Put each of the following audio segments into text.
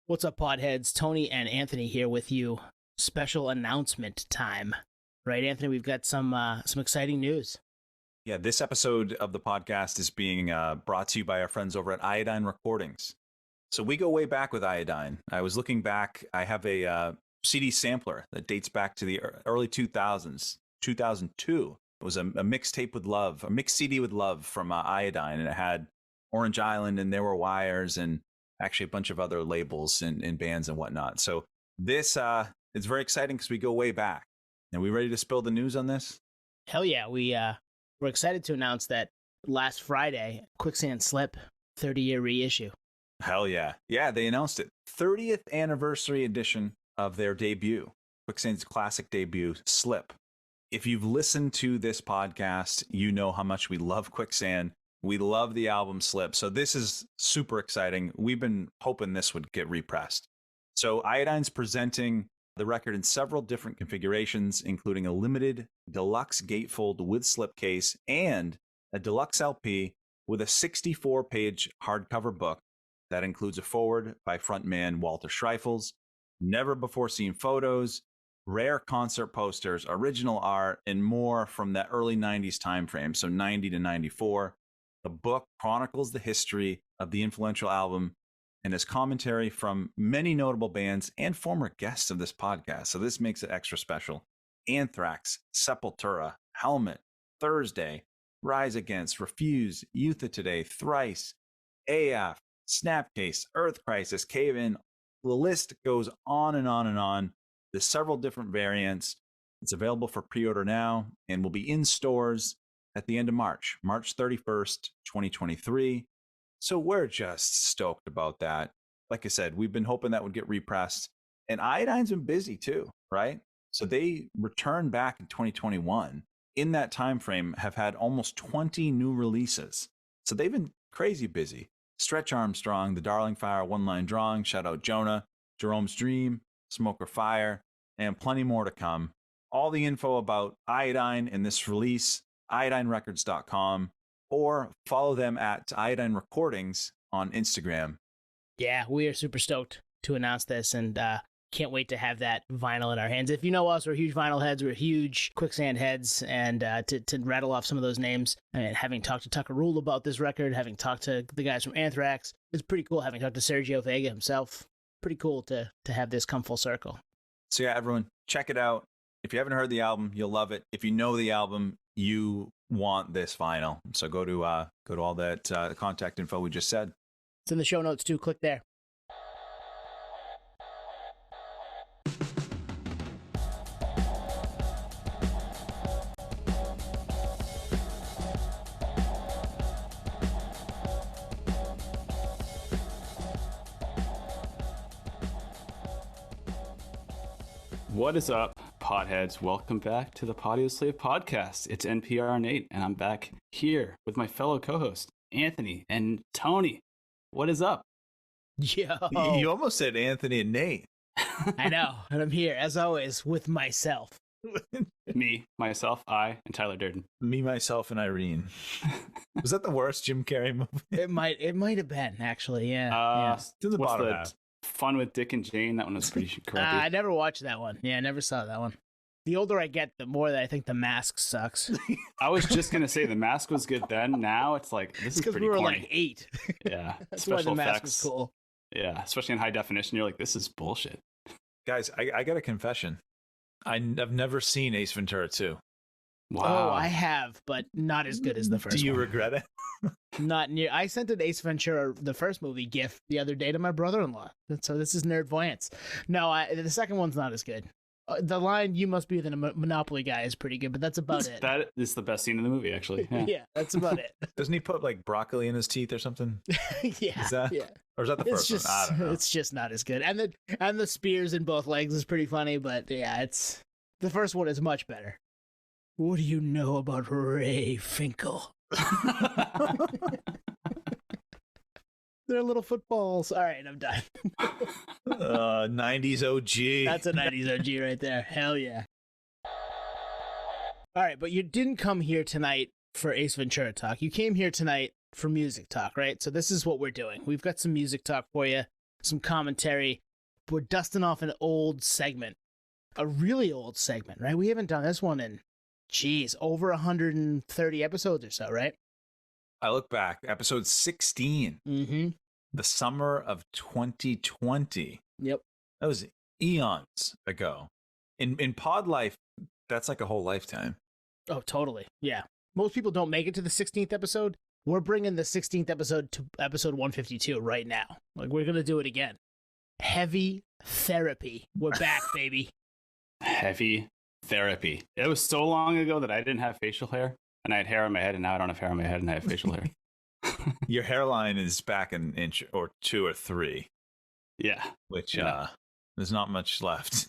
What's up, podheads? Tony and Anthony here with you. Special announcement time. Right, Anthony? We've got some exciting news. Yeah, this episode of the podcast is being brought to you by our friends over at Iodine Recordings. So we go way back with Iodine. I was looking back. I have a CD sampler that dates back to the early 2000s, 2002. It was a mixtape with love, a mixed CD with love from Iodine, and it had Orange Island and There Were Wires and actually a bunch of other labels and bands and whatnot. So this is very exciting because we go way back. Are we ready to spill the news on this? Hell yeah. We're excited to announce that last Friday, Quicksand Slip 30-year reissue. Hell yeah. Yeah, they announced it. 30th anniversary edition of their debut, Quicksand's classic debut, Slip. If you've listened to this podcast, you know how much we love Quicksand. We love the album Slip. So this is super exciting. We've been hoping this would get repressed. So Iodine's presenting the record in several different configurations, including a limited deluxe gatefold with slipcase and a deluxe LP with a 64-page hardcover book that includes a foreword by frontman Walter Schreifels, never-before-seen photos, rare concert posters, original art, and more from that early 90s time frame, so 90 to 94. The book chronicles the history of the influential album and is commentary from many notable bands and former guests of this podcast. So this makes it extra special. Anthrax, Sepultura, Helmet, Thursday, Rise Against, Refuse, Youth of Today, Thrice, AF, Snapcase, Earth Crisis, Cave In. The list goes on and on and on. There's several different variants. It's available for pre-order now and will be in stores at the end of March 31st, 2023. So we're just stoked about that. Like I said, we've been hoping that would get repressed. And Iodine's been busy too, right? So they returned back in 2021. In that time frame, have had almost 20 new releases. So they've been crazy busy. Stretch Armstrong, The Darling Fire, One Line Drawing, Shout Out Jonah, Jerome's Dream, Smoker Fire, and plenty more to come. All the info about Iodine in this release, iodinerecords.com, or follow them at Iodine Recordings on Instagram. Yeah, we are super stoked to announce this and can't wait to have that vinyl in our hands. If you know us, we're huge vinyl heads, we're huge Quicksand heads, and to rattle off some of those names, and having talked to Tucker Rule about this record, having talked to the guys from Anthrax, it's pretty cool. Having talked to Sergio Vega himself, pretty cool to have this come full circle. So yeah, everyone, check it out. If you haven't heard the album, you'll love it. If you know the album, you want this vinyl. So go to all that contact info we just said. It's in the show notes too. Click there. What is up, podheads? Welcome back to the Audioslave podcast. It's NPR Nate, and I'm back here with my fellow co-host, Anthony and Tony. What is up? Yo. You almost said Anthony and Nate. I know, and I'm here, as always, with myself. Me, myself, I, and Tyler Durden. Me, myself, and Irene. Was that the worst Jim Carrey movie? It might have been, actually, yeah. To the bottom half. Fun with Dick and Jane, that one was pretty crappy. I never watched that one. Yeah, I never saw that one. The older I get, the more that I think The Mask sucks. I was just going to say The Mask was good then. Now it's like, this is pretty we were corny. like 8. Yeah. That's why The Mask was cool. Yeah, especially in high definition. You're like, this is bullshit. Guys, I got a confession. I've never seen Ace Ventura 2. Wow. Oh, I have, but not as good as the first one. Do you regret it? Not near. I sent an Ace Ventura, the first movie, gift the other day to my brother-in-law. So this is nerdvoyance. No, the second one's not as good. The line, "You must be the Monopoly guy," is pretty good, but that's about it. That is the best scene in the movie, actually. Yeah, yeah, that's about it. Doesn't he put like broccoli in his teeth or something? Yeah. Is that? Yeah. Or is that the first one? I don't know. It's just not as good. And the spears in both legs is pretty funny, but yeah, the first one is much better. What do you know about Ray Finkel? They're little footballs. All right, I'm done. 90s OG. That's a 90s OG right there. Hell yeah. All right, but you didn't come here tonight for Ace Ventura talk. You came here tonight for music talk, right? So this is what we're doing. We've got some music talk for you. some commentary. We're dusting off an old segment, a really old segment, right? We haven't done this one in, over 130 episodes or so, right? I look back, episode 16, the summer of 2020. Yep. That was eons ago. In pod life, that's like a whole lifetime. Oh, totally. Yeah. Most people don't make it to the 16th episode. We're bringing the 16th episode to episode 152 right now. Like, we're going to do it again. Heavy therapy. We're back, baby. Heavy therapy. It was so long ago that I didn't have facial hair, and I had hair on my head, and now I don't have hair on my head, and I have facial hair. Your hairline is back an inch or 2 or 3. Yeah. Which, there's not much left.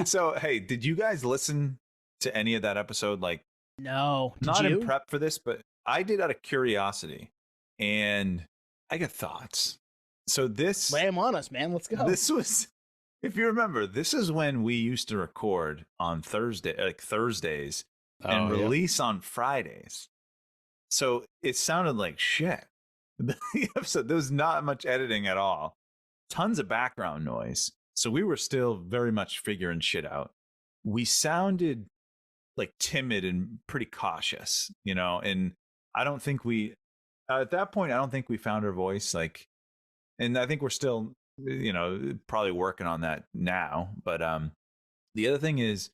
So, hey, did you guys listen to any of that episode? Like, no. Did not you? in prep for this, but I did out of curiosity, and I got thoughts. So this, lay 'em on us, man. Let's go. This was, if you remember, this is when we used to record on Thursdays, and release on Fridays. So it sounded like shit. The episode, there was not much editing at all. Tons of background noise. So we were still very much figuring shit out. We sounded like timid and pretty cautious, and I don't think at that point, I don't think we found our voice. Like, and I think we're still, probably working on that now. But the other thing is,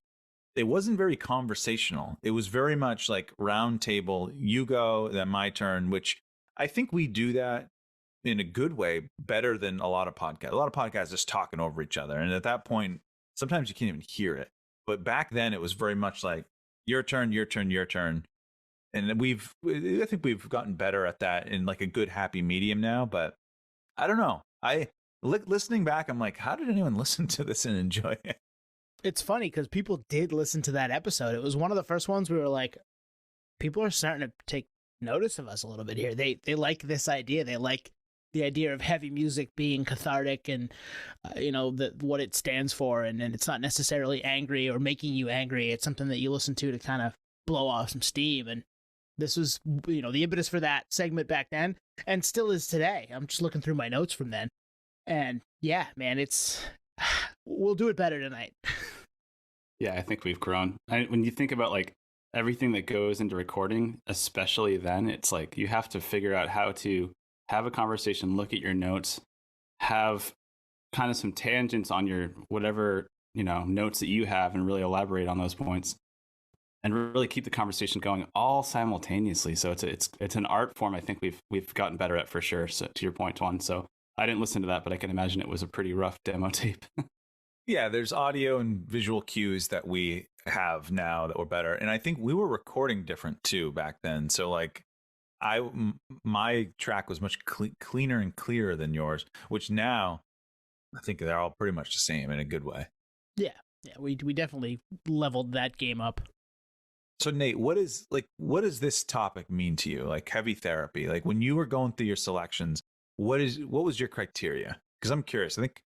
it wasn't very conversational. It was very much like round table. You go, then my turn, which I think we do that in a good way better than a lot of podcasts. A lot of podcasts just talking over each other. And at that point, sometimes you can't even hear it. But back then it was very much like your turn, your turn, your turn. And I think we've gotten better at that in like a good happy medium now. But I don't know. Listening back, I'm like, how did anyone listen to this and enjoy it? It's funny because people did listen to that episode. It was one of the first ones we were like, people are starting to take notice of us a little bit here. They like this idea. They like the idea of heavy music being cathartic and, what it stands for. And it's not necessarily angry or making you angry. It's something that you listen to kind of blow off some steam. And this was, the impetus for that segment back then and still is today. I'm just looking through my notes from then. And yeah, man, we'll do it better tonight. Yeah, I think we've grown. When you think about like everything that goes into recording, especially then, it's like you have to figure out how to have a conversation, look at your notes, have kind of some tangents on your whatever, notes that you have and really elaborate on those points and really keep the conversation going all simultaneously. So it's an art form I think we've gotten better at for sure. So to your point, Twan. So I didn't listen to that, but I can imagine it was a pretty rough demo tape. Yeah, there's audio and visual cues that we have now that were better. And I think we were recording different too back then. So like my track was much cleaner and clearer than yours, which now I think they're all pretty much the same in a good way. Yeah, we definitely leveled that game up. So Nate, what does this topic mean to you? Like heavy therapy, like when you were going through your selections, what was your criteria? Because I'm curious. I think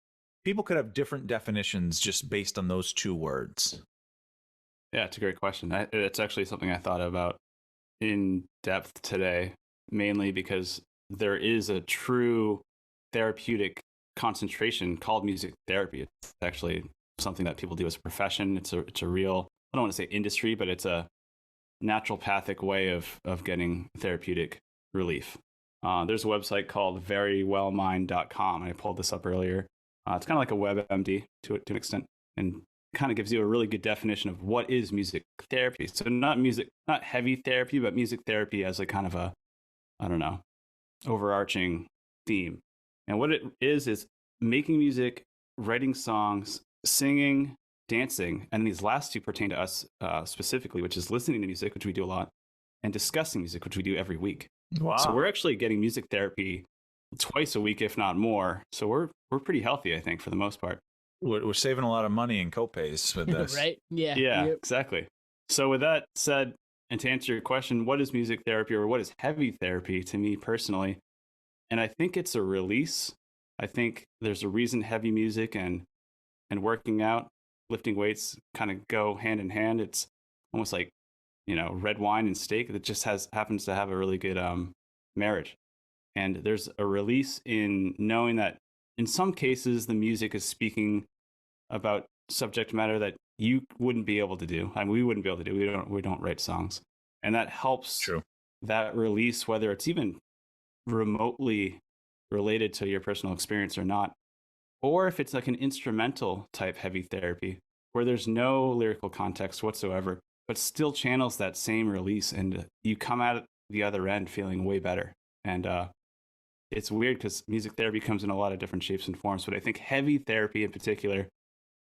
people could have different definitions just based on those two words. Yeah, it's a great question. It's actually something I thought about in depth today, mainly because there is a true therapeutic concentration called music therapy. It's actually something that people do as a profession. It's a real, I don't want to say industry, but it's a naturopathic way of getting therapeutic relief. There's a website called verywellmind.com, and I pulled this up earlier. It's kind of like a WebMD to an extent, and kind of gives you a really good definition of what is music therapy. So not heavy therapy, but music therapy as a kind of a, I don't know, overarching theme. And what it is making music, writing songs, singing, dancing, and these last two pertain to us specifically, which is listening to music, which we do a lot, and discussing music, which we do every week. Wow. So we're actually getting music therapy twice a week, if not more. So we're pretty healthy, I think, for the most part. We're saving a lot of money in copays with this. Right? Yeah. Yeah, Yep. exactly. So with that said, and to answer your question, what is music therapy or what is heavy therapy to me personally? And I think it's a release. I think there's a reason heavy music and working out, lifting weights kind of go hand in hand. It's almost like, red wine and steak that just happens to have a really good marriage. And there's a release in knowing that in some cases, the music is speaking about subject matter that you wouldn't be able to do. I mean, we wouldn't be able to do. We don't write songs. And that helps. True. That release, whether it's even remotely related to your personal experience or not, or if it's like an instrumental type heavy therapy where there's no lyrical context whatsoever, but still channels that same release, and you come out the other end feeling way better. And it's weird because music therapy comes in a lot of different shapes and forms, but I think heavy therapy in particular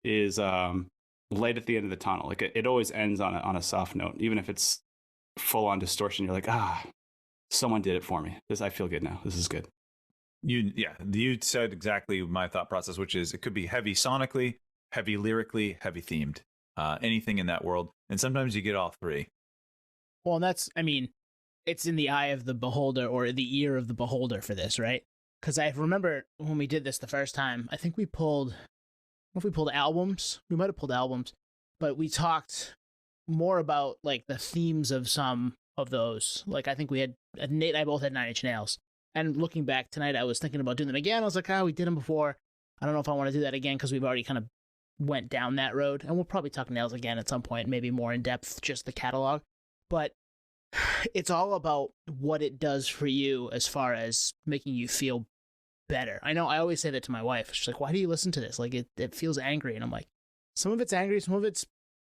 is light at the end of the tunnel. Like it always ends on a soft note, even if it's full on distortion. You're like, someone did it for me. I feel good now. This is good. You said exactly my thought process, which is it could be heavy sonically, heavy lyrically, heavy themed, anything in that world. And sometimes you get all three. Well, it's in the eye of the beholder or the ear of the beholder for this, right? Because I remember when we did this the first time, I think we pulled albums. We might have pulled albums, but we talked more about like the themes of some of those. Like I think we had, Nate and I both had 9 Inch Nails. And looking back tonight, I was thinking about doing them again. I was like, we did them before. I don't know if I want to do that again because we've already kind of went down that road. And we'll probably talk Nails again at some point, maybe more in depth, just the catalog. But it's all about what it does for you as far as making you feel better. I know I always say that to my wife. She's like, why do you listen to this? Like it feels angry. And I'm like, some of it's angry, some of it's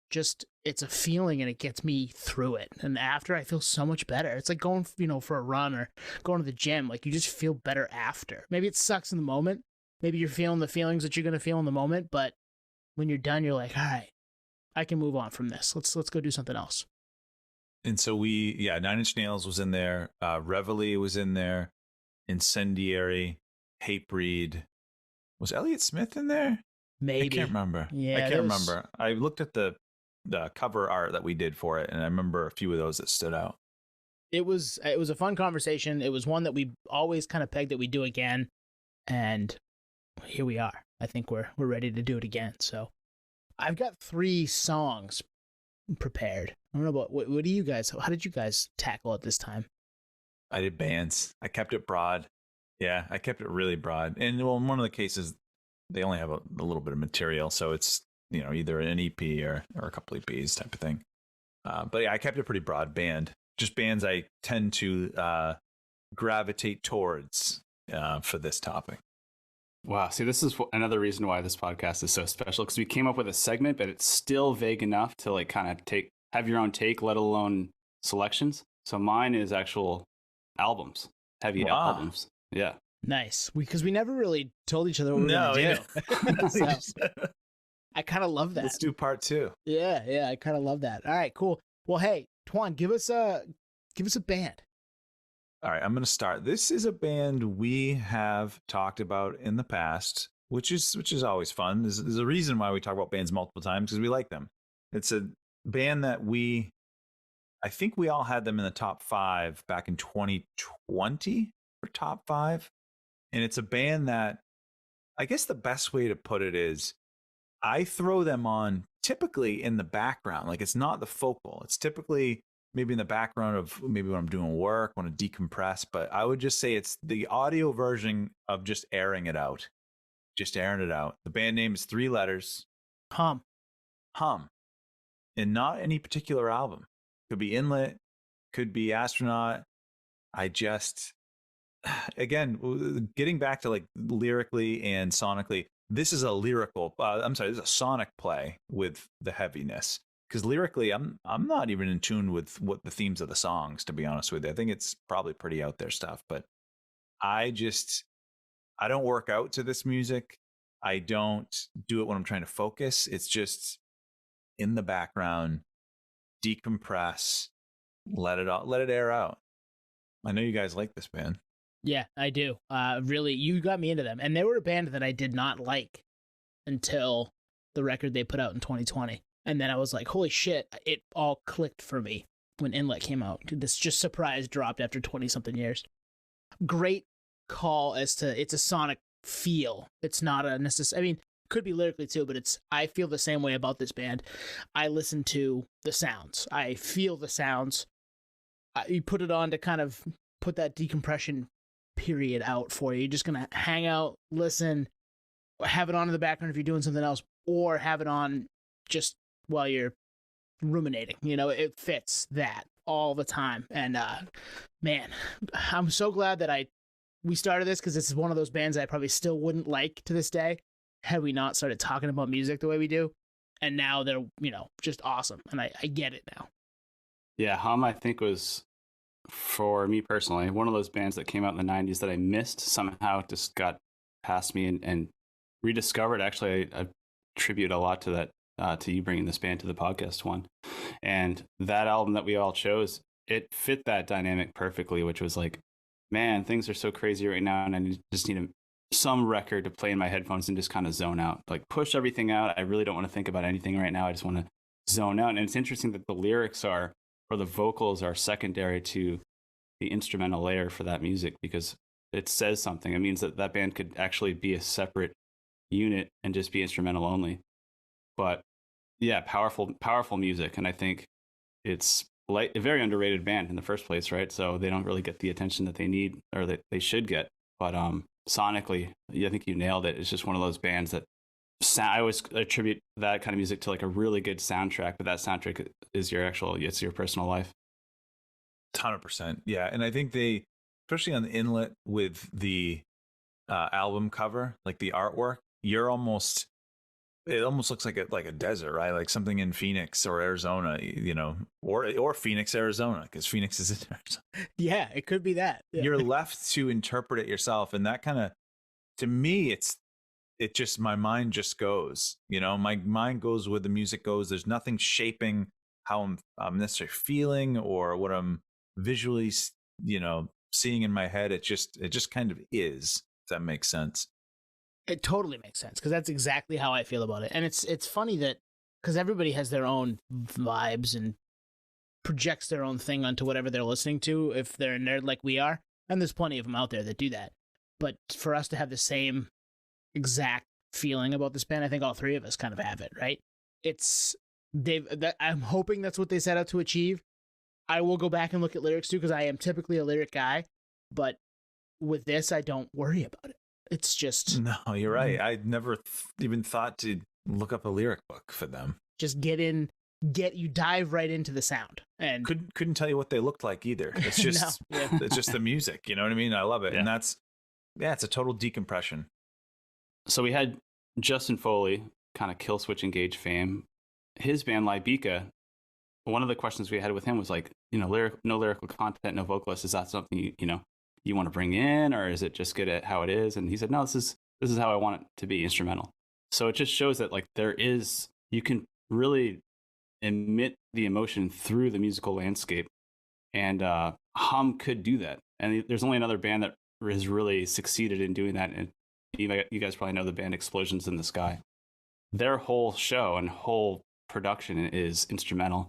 just, it's a feeling and it gets me through it. And after, I feel so much better. It's like going, for a run or going to the gym. Like you just feel better after. Maybe it sucks in the moment. Maybe you're feeling the feelings that you're going to feel in the moment, but when you're done, you're like, all right, I can move on from this. Let's go do something else. And so 9 Inch Nails was in there. Reveille was in there. Incendiary, Hatebreed. Was Elliott Smith in there? Maybe. I can't remember. Yeah, I can't remember. I looked at the cover art that we did for it, and I remember a few of those that stood out. It was a fun conversation. It was one that we always kind of pegged that we do again, and here we are. I think we're ready to do it again. So I've got 3 songs prepared. I don't know about what do you guys? How did you guys tackle it this time? I did bands. I kept it broad. Yeah, I kept it really broad. And well, in one of the cases, they only have a little bit of material, so it's either an EP or a couple EPs type of thing. But yeah, I kept it pretty broad band. Just bands I tend to gravitate towards for this topic. Wow. See, this is another reason why this podcast is so special, because we came up with a segment, but it's still vague enough to like kind of have your own take, let alone selections. So mine is actual albums, heavy albums. Yeah. Nice. Because we never really told each other what we were going to do. So, I kind of love that. Let's do part 2. Yeah, I kind of love that. All right, cool. Well, hey, Twan, give us a band. All right, I'm going to start. This is a band we have talked about in the past, which is always fun. There's a reason why we talk about bands multiple times, because we like them. It's a band that I think we all had them in the top 5 back in 2020 for top 5. And it's a band that, I guess the best way to put it is, I throw them on typically in the background. Like it's not the focal. It's typically maybe in the background of maybe when I'm doing work, want to decompress. But I would just say it's the audio version of just airing it out. Just airing it out. The band name is 3 letters. Hum. And not any particular album. Could be Inlet. Could be Astronaut. Again, getting back to like lyrically and sonically, this is a this is a sonic play with the heaviness. Because lyrically, I'm not even in tune with what the themes of the songs, to be honest with you. I think it's probably pretty out there stuff, but I don't work out to this music. I don't do it when I'm trying to focus. It's just in the background, decompress, let it air out. I know you guys like this band. Yeah, I do. Really, you got me into them. And they were a band that I did not like until the record they put out in 2020. And then I was like, holy shit, it all clicked for me when Inlet came out. This just surprise dropped after 20-something years. Great call as to it's a sonic feel. It's not a necessary, could be lyrically too, but I feel the same way about this band. I listen to the sounds. I feel the sounds. You put it on to kind of put that decompression period out for you. You're just going to hang out, listen, have it on in the background if you're doing something else, or have it on just while you're ruminating. You know, it fits that all the time. And man, I'm so glad that we started this, because this is one of those bands that I probably still wouldn't like to this day had we not started talking about music the way we do. And now they're, you know, just awesome. And I get it now. Yeah, Hum, I think, was, for me personally, one of those bands that came out in the 90s that I missed. Somehow it just got past me and rediscovered. Actually, I attribute a lot to that, to you bringing this band to the podcast one. And that album that we all chose, it fit that dynamic perfectly, which was like, man, things are so crazy right now, and I just need some record to play in my headphones and just kind of zone out, like push everything out. I really don't want to think about anything right now. I just want to zone out. And it's interesting that the lyrics or the vocals are secondary to the instrumental layer for that music, because it says something. It means that band could actually be a separate unit and just be instrumental only. But yeah, powerful music. And I think it's like a very underrated band in the first place, right? So they don't really get the attention that they need, or that they should get. But sonically, I think you nailed it. It's just one of those bands that I always attribute that kind of music to like a really good soundtrack, but that soundtrack is it's your personal life. 100%. Yeah. And I think they, especially on the inlet with the album cover, like the artwork, it almost looks like a desert, right? Like something in Phoenix or Arizona, you know, or Phoenix, Arizona, because Phoenix is in Arizona. Yeah, it could be that. Yeah. You're left to interpret it yourself. And that kind of, to me, my mind just goes, you know, my mind goes where the music goes. There's nothing shaping how I'm necessarily feeling or what I'm visually, you know, seeing in my head. It just kind of is, if that makes sense. It totally makes sense, because that's exactly how I feel about it. And it's funny that, because everybody has their own vibes and projects their own thing onto whatever they're listening to, if they're a nerd like we are. And there's plenty of them out there that do that. But for us to have the same exact feeling about this band, I think all three of us kind of have it, right? I'm hoping that's what they set out to achieve. I will go back and look at lyrics too, because I am typically a lyric guy. But with this, I don't worry about it. It's just... No, you're right. I never even thought to look up a lyric book for them. Just you dive right into the sound. And couldn't tell you what they looked like either. It's just it's just the music, you know what I mean? I love it. Yeah. And it's a total decompression. So we had Justin Foley, kind of Kill Switch Engage fame. His band Libika, one of the questions we had with him was like, you know, no lyrical content, no vocalist. Is that something you want to bring in, or is it just good at how it is? And he said, no, this is how I want it to be, instrumental. So it just shows that like you can really emit the emotion through the musical landscape, and Hum could do that. And there's only another band that has really succeeded in doing that. And you guys probably know the band Explosions in the Sky. Their whole show and whole production is instrumental.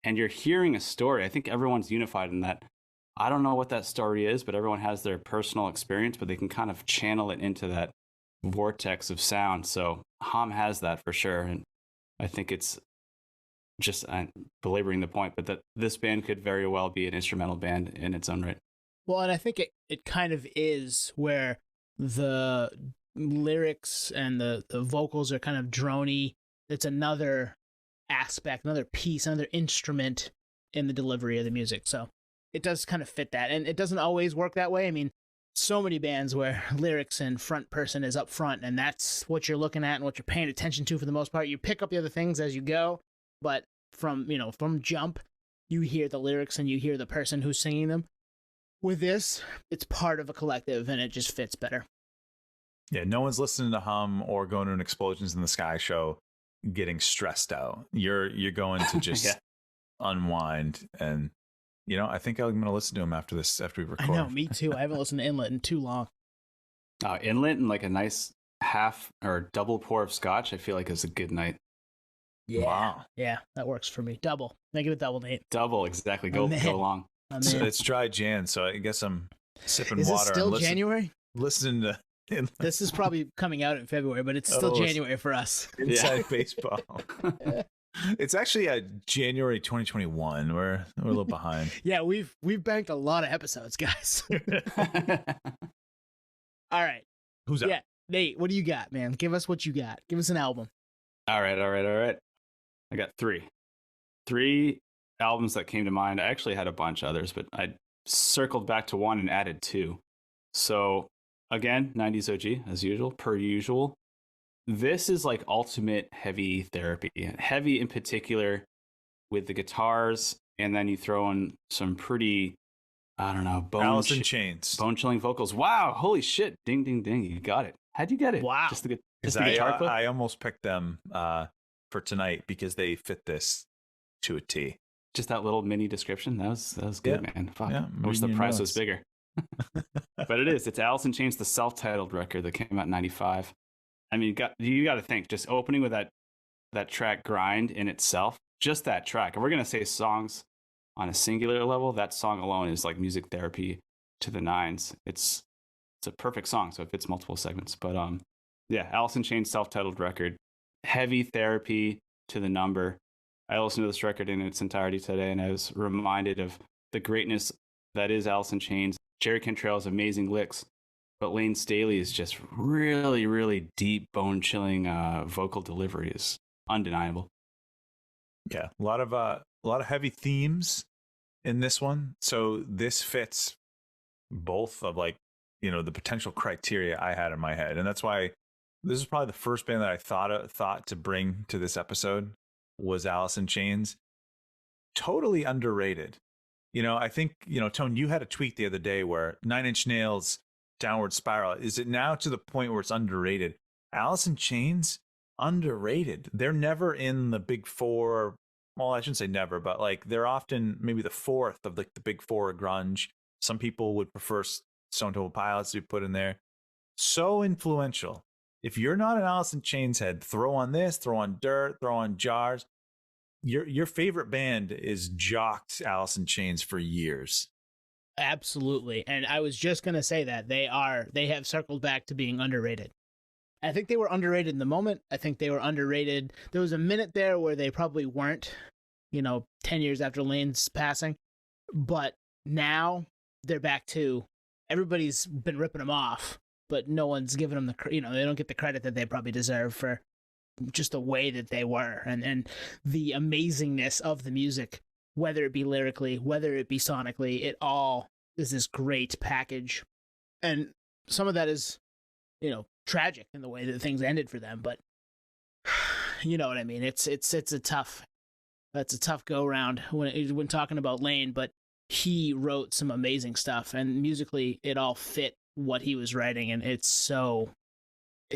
And you're hearing a story. I think everyone's unified in that. I don't know what that story is, but everyone has their personal experience, but they can kind of channel it into that vortex of sound. So Hum has that for sure. And I think it's just belaboring the point, but that this band could very well be an instrumental band in its own right. Well, and I think it kind of is, where the lyrics and the vocals are kind of droney. It's another aspect, another piece, another instrument in the delivery of the music. So it does kind of fit that. And it doesn't always work that way. I mean, so many bands where lyrics and front person is up front, and that's what you're looking at and what you're paying attention to for the most part. You pick up the other things as you go, but from jump, you hear the lyrics and you hear the person who's singing them. With this, it's part of a collective, and it just fits better. Yeah, no one's listening to Hum or going to an Explosions in the Sky show getting stressed out. You're going to just unwind. And I think I'm going to listen to him after we record. I know, me too. I haven't listened to Inlet in too long. Inlet and like a nice half or double pour of scotch, I feel like is a good night. Yeah. Wow. Yeah, that works for me. Double. Make it a double, Nate. Double, exactly. Go long. So it's dry Jan, so I guess I'm sipping water. Is it still January? Listening to Inlet. This is probably coming out in February, but it's still January for us. Inside baseball. It's actually January 2021. We're a little behind. Yeah, we've banked a lot of episodes, guys. All right. Who's up? Yeah. Nate, what do you got, man? Give us what you got. Give us an album. All right. I got three albums that came to mind. I actually had a bunch of others, but I circled back to one and added two. So again, 90s OG as usual, per usual. This is like ultimate heavy therapy. Heavy in particular with the guitars, and then you throw in some pretty, I don't know, Alice in Chains. bone-chilling vocals. Wow, holy shit. Ding, ding, ding. You got it. How'd you get it? Wow. Just the Because guitar clip? I almost picked them for tonight because they fit this to a T. Just that little mini description. That was good, man. Fuck. Yeah, I wish the reading your price notes. was bigger. But it is. It's Alice in Chains, the self-titled record that came out in 95. I mean, you got to think, just opening with that track Grind in itself, just that track. If we're going to say songs on a singular level, that song alone is like music therapy to the nines. It's a perfect song, so it fits multiple segments. But yeah, Alice in Chains self-titled record, heavy therapy to the number. I listened to this record in its entirety today, and I was reminded of the greatness that is Alice in Chains. Jerry Cantrell's amazing licks, but Lane Staley's just really, really deep, bone-chilling vocal delivery is undeniable. Yeah, a lot of heavy themes in this one. So this fits both of the potential criteria I had in my head, and that's why this is probably the first band that I thought to bring to this episode was Alice in Chains. Totally underrated. I think Tone, you had a tweet the other day where 9 Inch Nails Downward Spiral, is it now to the point where it's underrated? Alice in Chains, underrated. They're never in the big four. Well, I shouldn't say never, but they're often maybe the fourth of the big four of grunge. Some people would prefer Stone Temple Pilots to be put in there. So influential. If you're not an Alice in Chains head, throw on this, throw on Dirt, throw on Jars. Your favorite band is jocked Alice in Chains for years. Absolutely. And I was just going to say that they have circled back to being underrated. I think they were underrated in the moment. I think they were underrated. There was a minute there where they probably weren't, 10 years after Lane's passing. But now they're back to, everybody's been ripping them off, but no one's giving them they don't get the credit that they probably deserve for just the way that they were and the amazingness of the music, whether it be lyrically, whether it be sonically. It all is this great package. And some of that is, tragic in the way that things ended for them, but you know what I mean? It's a tough go round when talking about Lane, but he wrote some amazing stuff, and musically it all fit what he was writing, and it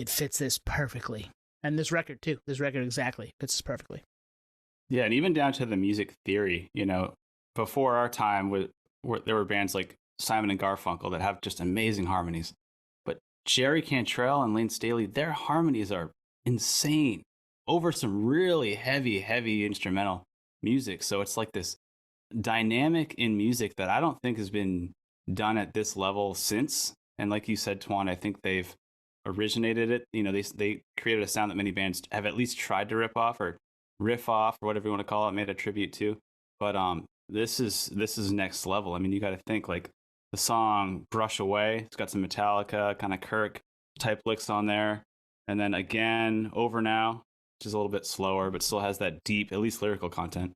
fits this perfectly. And this record too. This record exactly fits this perfectly. Yeah, and even down to the music theory, before our time, there were bands like Simon and Garfunkel that have just amazing harmonies. But Jerry Cantrell and Lane Staley, their harmonies are insane over some really heavy, heavy instrumental music. So it's like this dynamic in music that I don't think has been done at this level since. And like you said, Twan, I think they've originated it. They created a sound that many bands have at least tried to rip off or riff off or whatever you want to call it, made a tribute to. But this is next level. I mean, you got to think like the song Brush Away, it's got some Metallica kind of Kirk type licks on there, and then again Over Now, which is a little bit slower but still has that deep, at least lyrical content.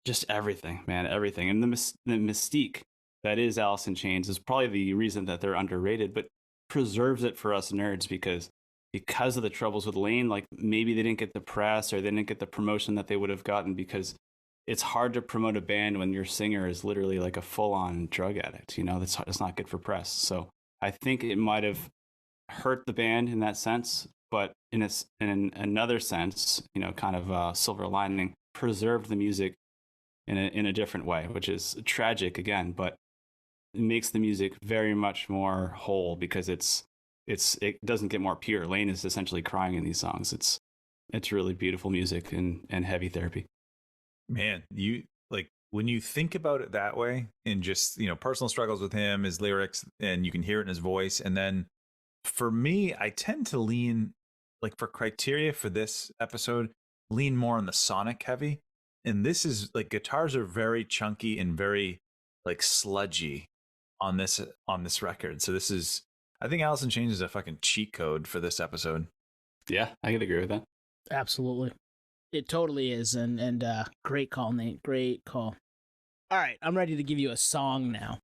Just everything, man, everything. And the mystique that is Alice in Chains is probably the reason that they're underrated, but preserves it for us nerds because of the troubles with Lane. Like maybe they didn't get the press or they didn't get the promotion that they would have gotten, because it's hard to promote a band when your singer is literally like a full-on drug addict. That's not good for press. So I think it might have hurt the band in that sense, but in another sense, kind of silver lining, preserved the music in a different way, which is tragic again, but it makes the music very much more whole because it doesn't get more pure. Lane is essentially crying in these songs. It's really beautiful music and heavy therapy. Man, when you think about it that way, and just personal struggles with him, his lyrics, and you can hear it in his voice. And then for me, I tend to lean, for criteria for this episode, lean more on the sonic heavy. And this is guitars are very chunky and very sludgy on this record. So this is I think Alice in Chains is a fucking cheat code for this episode. Yeah, I could agree with that. Absolutely. It totally is. And great call, Nate. Great call. All right, I'm ready to give you a song now.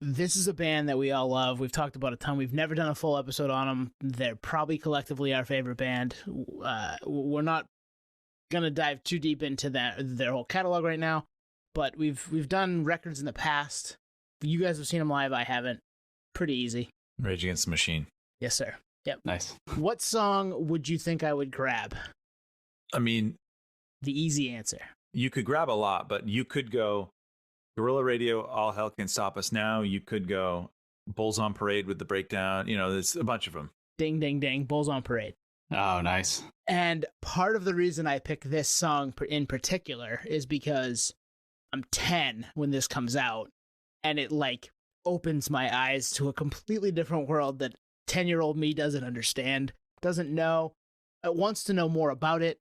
This is a band that we all love. We've talked about a ton. We've never done a full episode on them. They're probably collectively our favorite band. We're not gonna dive too deep into their whole catalog right now, but we've done records in the past. You guys have seen them live. I haven't. Pretty easy. Rage Against the Machine. Yes, sir. Yep. Nice. What song would you think I would grab? I mean, The easy answer. you could grab a lot, but you could go Guerrilla Radio, All Hell Can Stop Us Now. You could go Bulls on Parade with the Breakdown. You know, there's a bunch of them. Ding, ding, ding. Bulls on Parade. Oh, nice. And part of the reason I picked this song in particular is because I'm 10 when this comes out, and it like opens my eyes to a completely different world that 10-year-old me doesn't understand, doesn't know, wants to know more about it,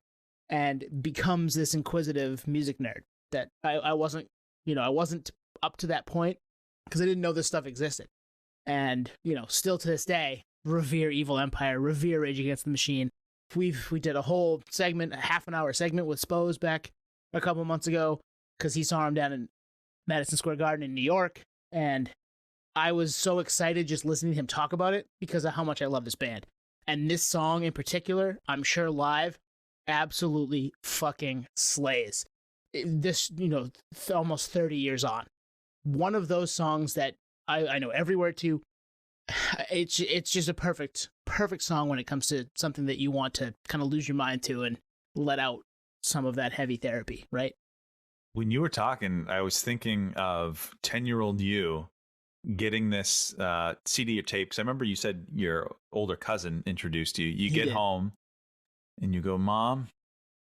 and becomes this inquisitive music nerd that I wasn't, I wasn't up to that point because I didn't know this stuff existed. And, still to this day, revere Evil Empire, revere Rage Against the Machine. We did a whole segment, a half an hour segment with Spose back a couple months ago because he saw him down in Madison Square Garden in New York. And I was so excited just listening to him talk about it because of how much I love this band. And this song in particular, I'm sure live, absolutely fucking slays. This, almost 30 years on. One of those songs that I know every word to. It's just a perfect song when it comes to something that you want to kind of lose your mind to and let out some of that heavy therapy, right? When you were talking, I was thinking of 10-year-old you getting this CD or tapes. I remember you said your older cousin introduced you. You get home and you go, Mom,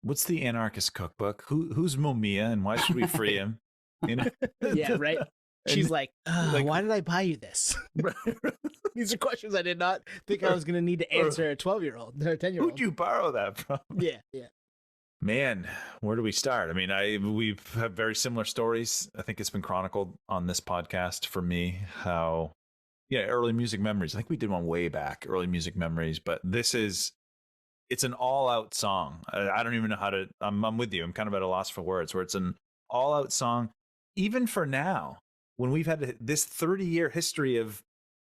what's the Anarchist Cookbook? Who's Momia and why should we free him? Yeah, right. She's like, why did I buy you this? These are questions I did not think I was going to need to answer a 12-year-old or a 10-year-old. Who'd you borrow that from? Yeah. Man, where do we start? I mean, we've had very similar stories. I think it's been chronicled on this podcast for me how, early music memories. I think we did one way back, early music memories, but it's an all-out song. I don't even know how to, I'm with you. I'm kind of at a loss for words where it's an all-out song, even for now. When we've had this 30-year history of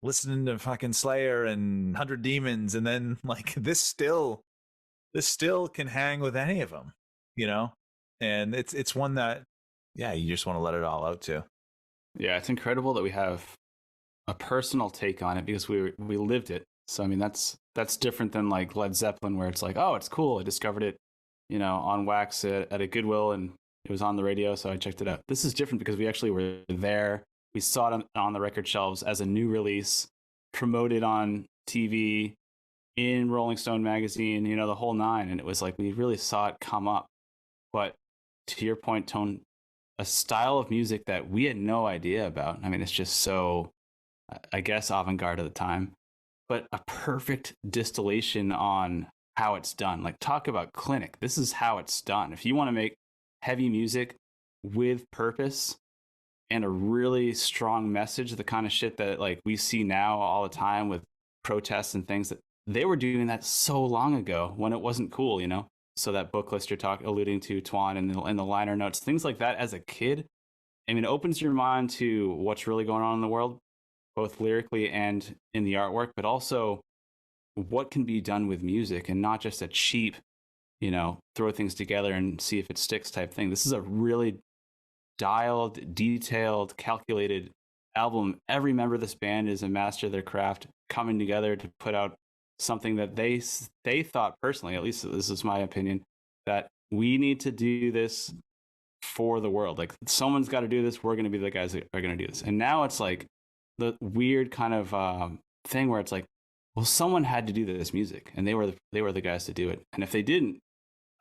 listening to fucking Slayer and 100 Demons, and then like this still can hang with any of them, and it's one that, you just want to let it all out too. Yeah, it's incredible that we have a personal take on it because we lived it. So I mean, that's different than like Led Zeppelin, where it's like, oh, it's cool. I discovered it, on wax at a Goodwill and it was on the radio, so I checked it out. This is different because we actually were there. We saw it on the record shelves as a new release, promoted on TV, in Rolling Stone magazine, the whole nine. And it was like we really saw it come up. But to your point, Tone, a style of music that we had no idea about. I mean, it's just so, I guess, avant-garde at the time. But a perfect distillation on how it's done. Like, talk about clinic. This is how it's done. If you want to make heavy music with purpose and a really strong message, the kind of shit that like we see now all the time with protests and things, that they were doing that so long ago when it wasn't cool, So that book list you're alluding to, Twan, and the liner notes, things like that as a kid, I mean, it opens your mind to what's really going on in the world, both lyrically and in the artwork, but also what can be done with music and not just a cheap, throw things together and see if it sticks type thing. This is a really dialed, detailed, calculated album. Every member of this band is a master of their craft, coming together to put out something that they thought personally, at least this is my opinion, that we need to do this for the world. Like, someone's got to do this. We're going to be the guys that are going to do this. And now it's like the weird kind of thing where it's like, well, someone had to do this music, and they were the guys to do it. And if they didn't,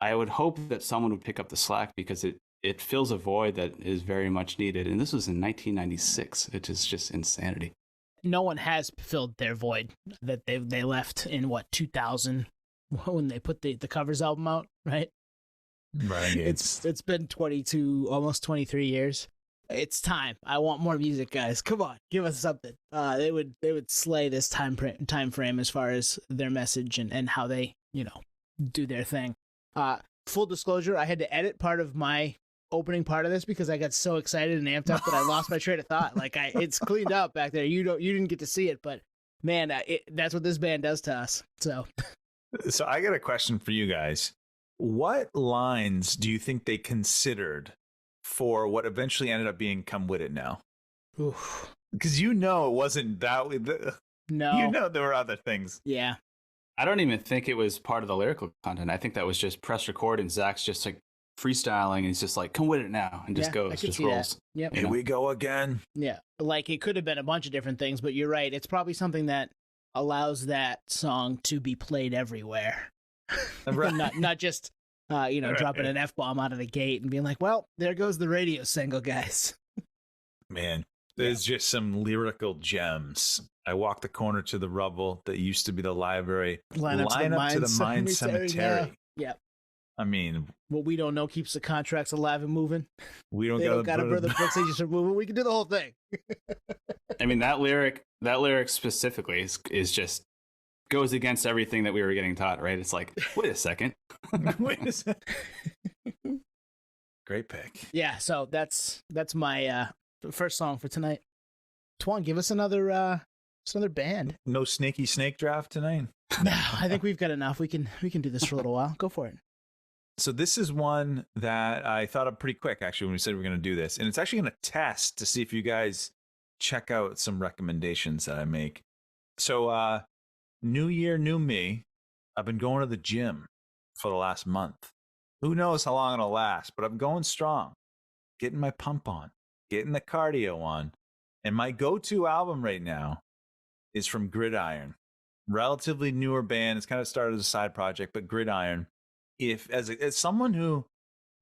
I would hope that someone would pick up the slack because it fills a void that is very much needed. And this was in 1996. It is just insanity. No one has filled their void that they left in 2000 when they put the Covers album out, right? Right. It's been 22, almost 23 years. It's time. I want more music, guys. Come on, give us something. They would slay this time frame as far as their message and how they do their thing. Full disclosure, I had to edit part of my opening part of this because I got so excited and amped up that I lost my train of thought. Like it's cleaned up back there. You didn't get to see it, but man, that's what this band does to us. So I got a question for you guys. What lines do you think they considered for what eventually ended up being "Come With It Now"? Because it wasn't that. No, there were other things. Yeah, I don't even think it was part of the lyrical content. I think that was just press record, and Zach's just like freestyling, and he's just like, "Come with it now," and just goes, just rolls. Yep. Here we go again. Yeah, like it could have been a bunch of different things, but you're right. It's probably something that allows that song to be played everywhere. Right. not just dropping an F-bomb out of the gate and being like, well, there goes the radio single, guys. Man, there's just some lyrical gems. I walk the corner to the rubble that used to be the library. Line up to the mine cemetery. Yep. I mean, what we don't know keeps the contracts alive and moving. We don't got to burn the books. They just are moving. We can do the whole thing. I mean, that lyric specifically is just goes against everything that we were getting taught, right? It's like, wait a second. Great pick. Yeah, so that's my first song for tonight. Twan, give us another band. No snaky snake draft tonight? No, I think we've got enough. We can do this for a little while. Go for it. So this is one that I thought of pretty quick, actually, when we said we were going to do this. And it's actually going to test to see if you guys check out some recommendations that I make. So new year, new me. I've been going to the gym for the last month. Who knows how long it'll last, but I'm going strong. Getting my pump on. Getting the cardio on. And my go-to album right now is from Gridiron. Relatively newer band. It's kind of started as a side project, but Gridiron. If as someone who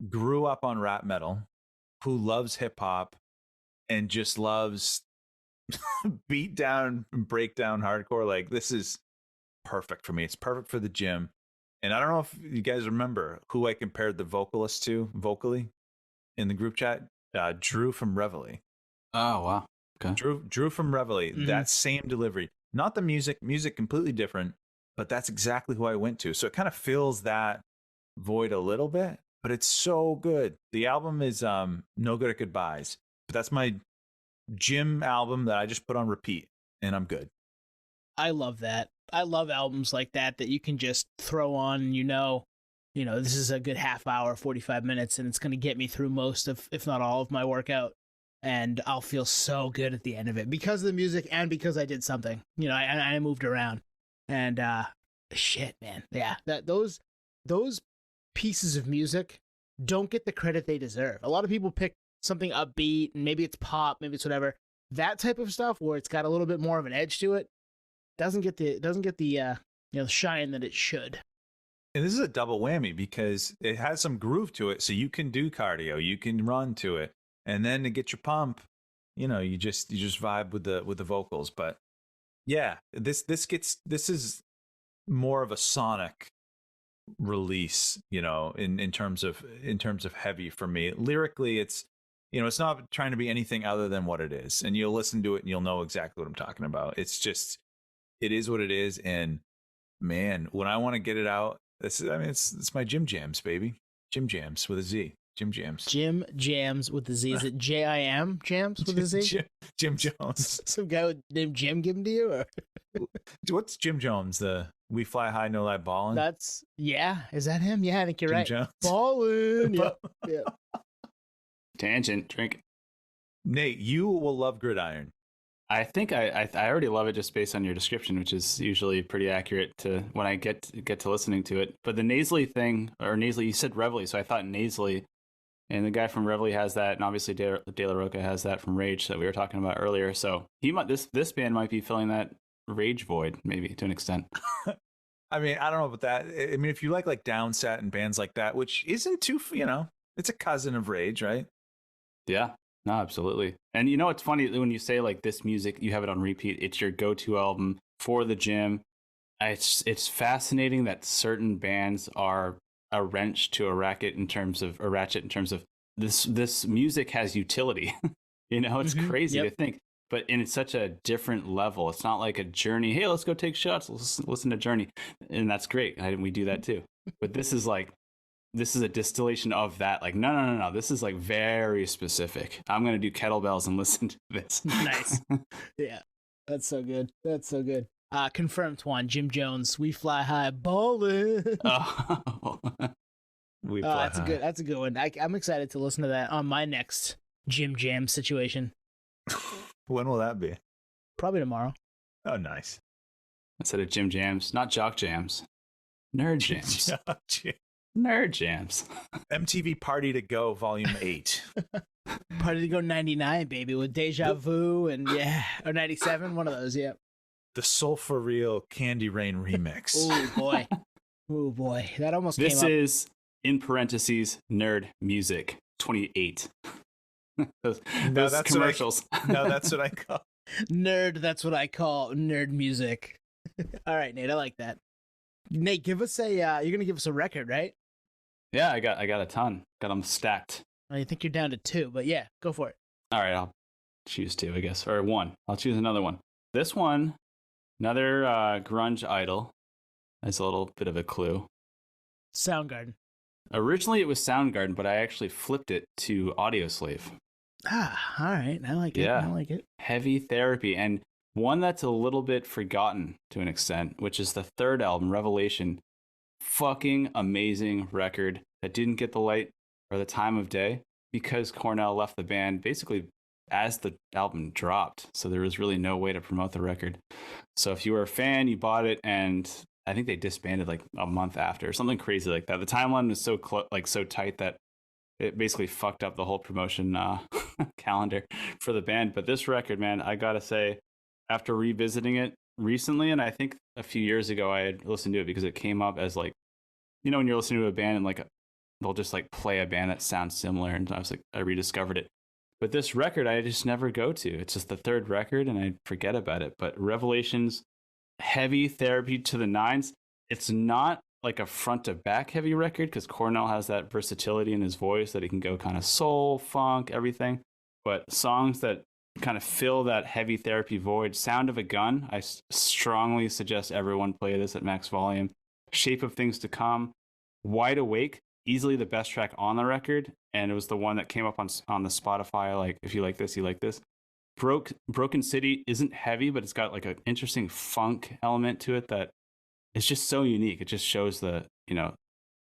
grew up on rap metal, who loves hip hop and just loves beat down and break down hardcore, like this is perfect for me. It's perfect for the gym. And I don't know if you guys remember who I compared the vocalist to vocally in the group chat. Drew from Reveille. Oh wow. Okay. Drew from Reveille. Mm-hmm. That same delivery. Not the music completely different, but that's exactly who I went to. So it kind of fills that void a little bit, but it's so good. The album is No Good at Goodbyes, but that's my gym album that I just put on repeat, and I'm good. I love that. I love albums like that you can just throw on, this is a good half hour, 45 minutes, and it's going to get me through most of, if not all of my workout. And I'll feel so good at the end of it because of the music and because I did something. I moved around, and shit, man, yeah, those pieces of music don't get the credit they deserve. A lot of people pick something upbeat, and maybe it's pop, maybe it's whatever. That type of stuff where it's got a little bit more of an edge to it doesn't get the shine that it should. And this is a double whammy because it has some groove to it, so you can do cardio, you can run to it. And then to get your pump, you just vibe with the vocals. But yeah, this is more of a sonic release, in terms of heavy for me. Lyrically, it's it's not trying to be anything other than what it is. And you'll listen to it and you'll know exactly what I'm talking about. It's just it is what it is. And man, when I want to get it out, it's my gym jams, baby. Gym jams with a Z. Jim Jams. Jim Jams with the Z. Is it J-I-M Jams with a Z? Jim Jones. Some guy named Jim give him to you? Or? What's Jim Jones? The We Fly High, No Lie Ballin'? Is that him? Yeah, I think you're Jim right. Jones. Ballin'. Yeah. Tangent. Drink. Nate, you will love Gridiron. I think I already love it just based on your description, which is usually pretty accurate to when I get to listening to it. But the nasally thing, you said Reveille, so I thought nasally. And the guy from Reveille has that, and obviously De La Roca has that from Rage that we were talking about earlier. So this band might be filling that Rage void, maybe to an extent. I mean, I don't know about that. I mean, if you like Downset and bands like that, which isn't too, it's a cousin of Rage, right? Yeah, no, absolutely. And it's funny when you say like this music, you have it on repeat. It's your go-to album for the gym. It's fascinating that certain bands are a wrench to a ratchet in terms of this music has utility. You know, it's crazy Yep. to think, but in such a different level. It's not like a Journey. Hey, let's go take shots. Let's listen to Journey, and that's great. We do that too. But this is a distillation of that. Like, no. This is like very specific. I'm gonna do kettlebells and listen to this. Nice. Yeah, that's so good. That's so good. Confirmed, Twan. Jim Jones. We fly high, ballin'. Oh. We fly That's high. That's a good one. I'm excited to listen to that on my next Jim Jam situation. When will that be? Probably tomorrow. Oh, nice. Instead of Jim Jams, not Jock Jams, Nerd Jams. Nerd Jams. MTV Party to Go Volume 8. Party to Go 99, baby, with Deja Vu and or 97, one of those, yep. The Soul for Real Candy Rain remix. Oh boy. Oh boy. That almost This came up. is, in parentheses, Nerd Music 28. those that's commercials. No, that's what I call. Nerd, that's what I call nerd music. All right, Nate, I like that. Nate, give us you're going to give us a record, right? Yeah, I got a ton. Got them stacked. I think you're down to 2, but yeah, go for it. All right, I'll choose 2, I guess, or 1. I'll choose another one. This one, another grunge idol. That's a little bit of a clue. Soundgarden. Originally, it was Soundgarden, but I actually flipped it to Audioslave. Ah, all right. I like it. Yeah. I like it. Heavy Therapy, and one that's a little bit forgotten to an extent, which is the third album, Revelation. Fucking amazing record that didn't get the light or the time of day because Cornell left the band basically as the album dropped. So there was really no way to promote the record. So if you were a fan, you bought it, and I think they disbanded like a month after, something crazy like that. The timeline was so so tight that it basically fucked up the whole promotion calendar for the band. But this record, man, I gotta say, after revisiting it recently, and I think a few years ago I had listened to it because it came up as like, you know, when you're listening to a band and like they'll just like play a band that sounds similar, and I was like, I rediscovered it. But this record I just never go to. It's just the third record and I forget about it. But Revelations, Heavy Therapy to the nines. It's not like a front to back heavy record because Cornell has that versatility in his voice that he can go kind of soul, funk, everything. But songs that kind of fill that heavy therapy void. Sound of a Gun. I strongly suggest everyone play this at max volume. Shape of Things to Come. Wide Awake. Easily the best track on the record, and it was the one that came up on the Spotify. Like, if you like this, you like this. Broken City isn't heavy, but it's got like an interesting funk element to it that is just so unique. It just shows the, you know,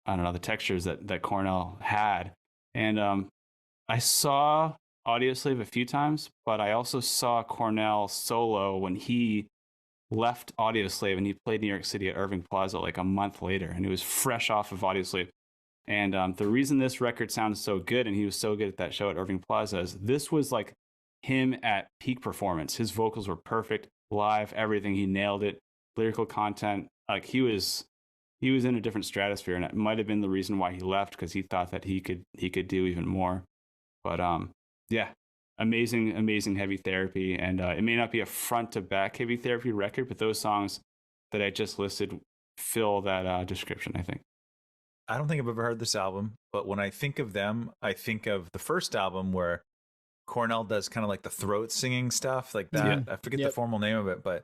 I don't know, the textures that Cornell had. And I saw Audioslave a few times, but I also saw Cornell solo when he left Audioslave and he played New York City at Irving Plaza like a month later, and it was fresh off of Audioslave. And the reason this record sounds so good, and he was so good at that show at Irving Plaza, is this was like him at peak performance. His vocals were perfect, live, everything. He nailed it. Lyrical content, like he was in a different stratosphere, and it might have been the reason why he left, because he thought that he could do even more. But yeah, amazing Heavy Therapy, and it may not be a front to back Heavy Therapy record, but those songs that I just listed fill that description, I think. I don't think I've ever heard this album, but when I think of them, I think of the first album where Cornell does kind of like the throat singing stuff like that. Yeah. I forget the formal name of it, but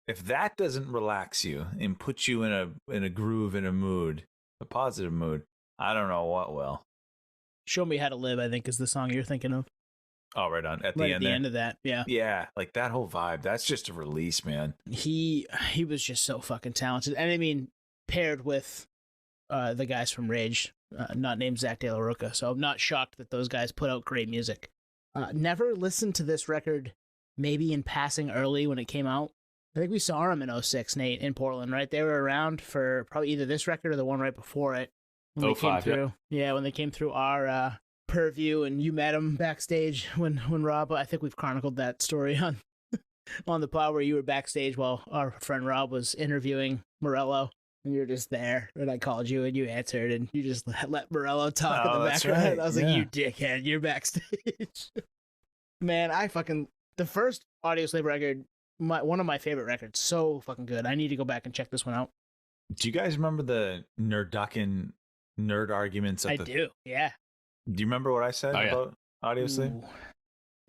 if that doesn't relax you and put you in a groove, in a mood, a positive mood, I don't know what will. Show Me How to Live, I think, is the song you're thinking of. Oh, right on at the Right end. At the end of that, yeah. Yeah, like that whole vibe. That's just a release, man. He was just so fucking talented, and I mean, paired with the guys from Rage, not named Zach De La Roca, so I'm not shocked that those guys put out great music. Never listened to this record, maybe in passing early when it came out. I think we saw them in 06, Nate, in Portland, right? They were around for probably either this record or the one right before it. When they came through. Yeah, when they came through our purview, and you met them backstage when Rob, I think we've chronicled that story on the pod, where you were backstage while our friend Rob was interviewing Morello. And you're just there, and I called you, and you answered, and you just let Morello talk in the background. Right. I was like, you dickhead, you're backstage. Man, the first Audioslave record, one of my favorite records, so fucking good. I need to go back and check this one out. Do you guys remember the nerduckin' nerd arguments? I do, yeah. Do you remember what I said about Audioslave? Ooh.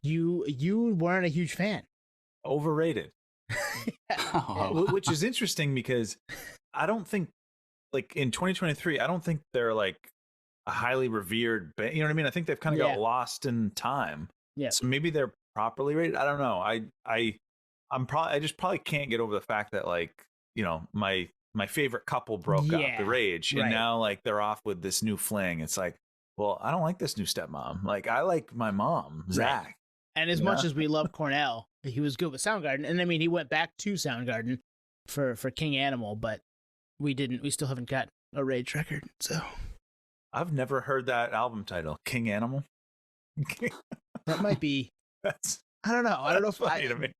You weren't a huge fan. Overrated. Oh. Which is interesting because I don't think, like, in 2023, I don't think they're like a highly revered band. You know what I mean? I think they've kind of got lost in time. Yeah. So maybe they're properly rated. I don't know. I just probably can't get over the fact that, like, you know, my favorite couple broke up, the Rage, and now like they're off with this new fling. It's like, well, I don't like this new stepmom. Like, I like my mom, Zach. Right. And as much as we love Cornell, he was good with Soundgarden, and I mean, he went back to Soundgarden for King Animal, but we still haven't got a Rage record. So I've never heard that album title, King Animal. that might be. I don't know. I don't know if funny to me.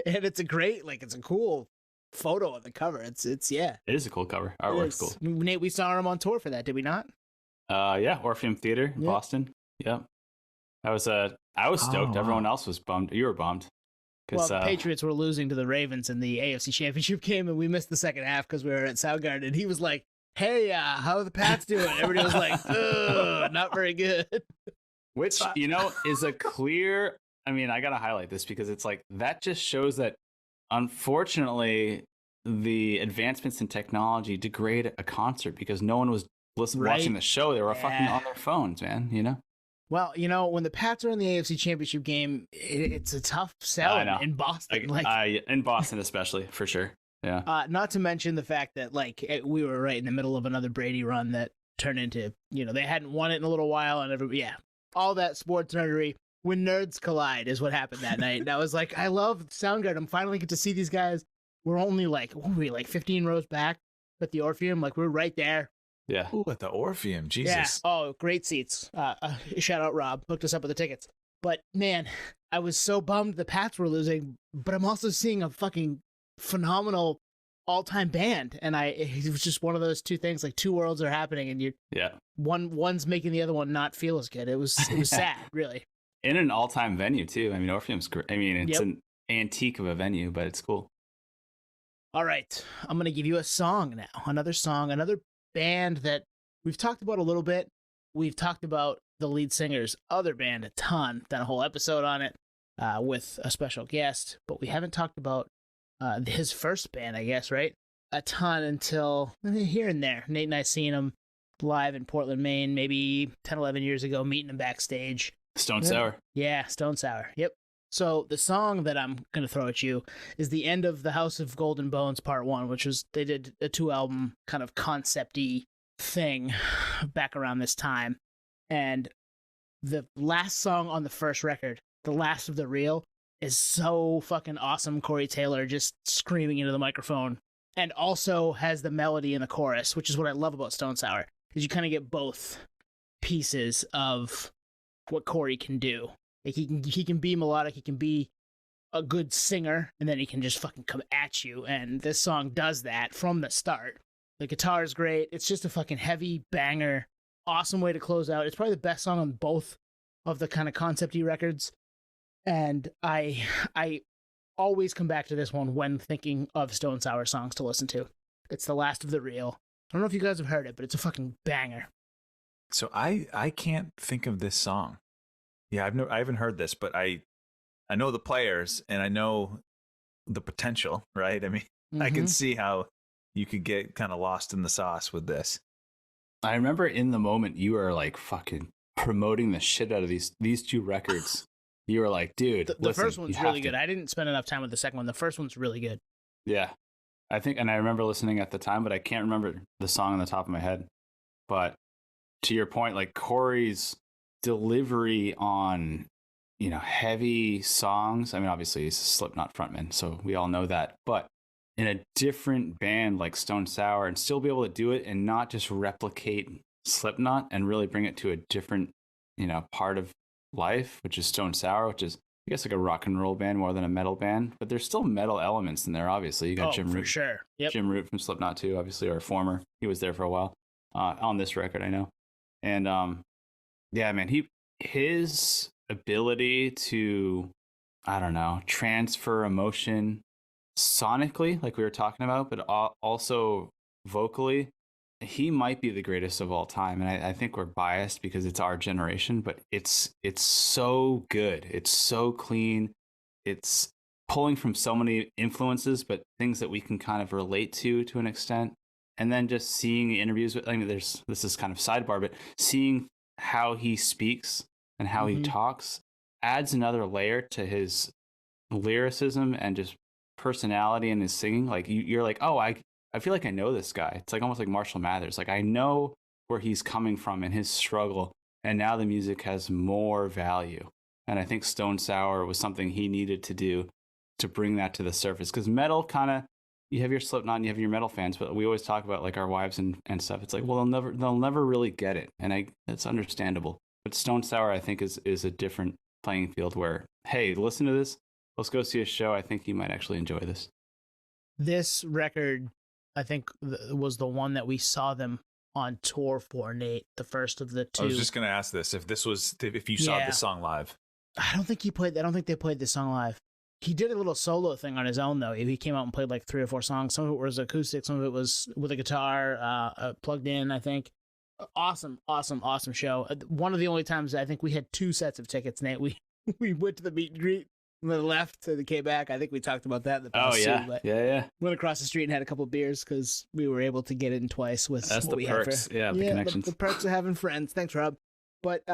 And it's a cool photo of the cover. It's yeah. It is a cool cover. Artwork's cool. Nate, we saw him on tour for that, did we not? Yeah, Orpheum Theater in Boston. Yep. I was stoked. Everyone else was bummed. You were bummed. Well, the Patriots were losing to the Ravens in the AFC Championship game, and we missed the second half because we were at Soundgarden. And he was like, "Hey, how are the Pats doing?" Everybody was like, "Ugh, not very good." Which, you know, is a clear. I mean, I gotta highlight this because it's like that just shows that, unfortunately, the advancements in technology degrade a concert because no one was watching the show. They were fucking on their phones, man. You know. Well, you know, when the Pats are in the AFC Championship game, it's a tough sell in Boston. In Boston, especially, for sure. Yeah. Not to mention the fact that, like, we were right in the middle of another Brady run that turned into, you know, they hadn't won it in a little while, and all that sports nerdery. When nerds collide is what happened that night. And I was like, I love Soundgarden. I'm finally get to see these guys. We're only like, 15 rows back at the Orpheum. Like, we're right there. Yeah. Ooh, at the Orpheum, Jesus. Yeah. Oh, great seats. Shout out Rob, hooked us up with the tickets. But man, I was so bummed the Pats were losing, but I'm also seeing a fucking phenomenal all-time band, and it was just one of those two things, like two worlds are happening, and one's making the other one not feel as good. It was sad, really. In an all-time venue too. I mean, Orpheum's great. I mean, it's an antique of a venue, but it's cool. All right, I'm gonna give you a song now. Another band that we've talked about a little bit. We've talked about the lead singer's other band a ton, done a whole episode on it with a special guest, but we haven't talked about his first band, I guess, right? A ton until here and there. Nate and I seen him live in Portland, Maine, maybe 10, 11 years ago, meeting him backstage. Stone Sour. Yeah, Stone Sour. Yep. So the song that I'm going to throw at you is the end of the House of Golden Bones Part 1, which was, they did a 2-album kind of concept-y thing back around this time. And the last song on the first record, The Last of the Real, is so fucking awesome. Corey Taylor just screaming into the microphone, and also has the melody in the chorus, which is what I love about Stone Sour, is you kind of get both pieces of what Corey can do. Like he can be melodic, he can be a good singer, and then he can just fucking come at you. And this song does that from the start. The guitar is great. It's just a fucking heavy banger. Awesome way to close out. It's probably the best song on both of the kind of concept-y records. And I always come back to this one when thinking of Stone Sour songs to listen to. It's The Last of the Real. I don't know if you guys have heard it, but it's a fucking banger. So I can't think of this song. Yeah, I haven't heard this, but I know the players and I know the potential, right? I mean, I can see how you could get kind of lost in the sauce with this. I remember in the moment you were like fucking promoting the shit out of these two records. You were like, dude, the first one's really good. I didn't spend enough time with the second one. The first one's really good. Yeah. I think, and I remember listening at the time, but I can't remember the song on the top of my head. But to your point, like Corey's delivery on, you know, heavy songs. I mean, obviously he's a Slipknot frontman, so we all know that. But in a different band like Stone Sour, and still be able to do it and not just replicate Slipknot and really bring it to a different, you know, part of life, which is Stone Sour, which is, I guess, like a rock and roll band more than a metal band. But there's still metal elements in there, obviously. You got Jim Root. For sure. Yep. Jim Root from Slipknot too, obviously, or former. He was there for a while on this record, I know. And yeah, man, his ability to, I don't know, transfer emotion sonically, like we were talking about, but also vocally, he might be the greatest of all time, and I think we're biased because it's our generation, but it's so good. It's so clean. It's pulling from so many influences, but things that we can kind of relate to an extent. And then just seeing the interviews with, I mean, this is kind of sidebar, but seeing how he speaks and how he talks adds another layer to his lyricism and just personality and his singing. Like you're like, oh, I feel like I know this guy. It's like almost like Marshall Mathers. Like I know where he's coming from in his struggle, and now the music has more value. And I think Stone Sour was something he needed to do to bring that to the surface. Because metal kind of, you have your Slipknot and you have your metal fans, but we always talk about like our wives and stuff. It's like, well, they'll never really get it, and it's understandable. But Stone Sour, I think, is a different playing field where, hey, listen to this. Let's go see a show. I think you might actually enjoy this. This record, I think, was the one that we saw them on tour for, Nate. The first of the two. I was just going to ask this: if you saw this song live. I don't think they played this song live. He did a little solo thing on his own, though. He came out and played like 3 or 4 songs. Some of it was acoustic. Some of it was with a guitar plugged in, I think. Awesome show. One of the only times I think we had 2 sets of tickets, Nate. We went to the meet and greet and then left and came back. I think we talked about that in the past too. But yeah. Went across the street and had a couple of beers because we were able to get in twice with That's what the we perks. had The connections. The perks of having friends. Thanks, Rob. But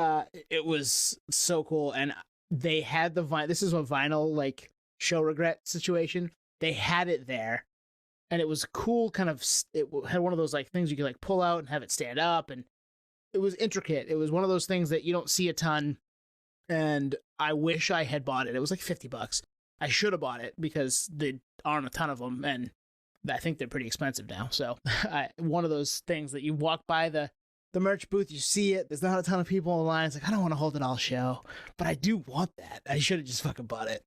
it was so cool. And they had the vinyl. This is a vinyl like show regret situation. They had it there, and it was cool. Kind of, it had one of those like things you could like pull out and have it stand up, and it was intricate. It was one of those things that you don't see a ton, and I wish I had bought it. It was like $50. I should have bought it because there aren't a ton of them, and I think they're pretty expensive now. So one of those things that you walk by the merch booth, you see it, there's not a ton of people in line. It's like, I don't want to hold it all show, but I do want that. I should have just fucking bought it.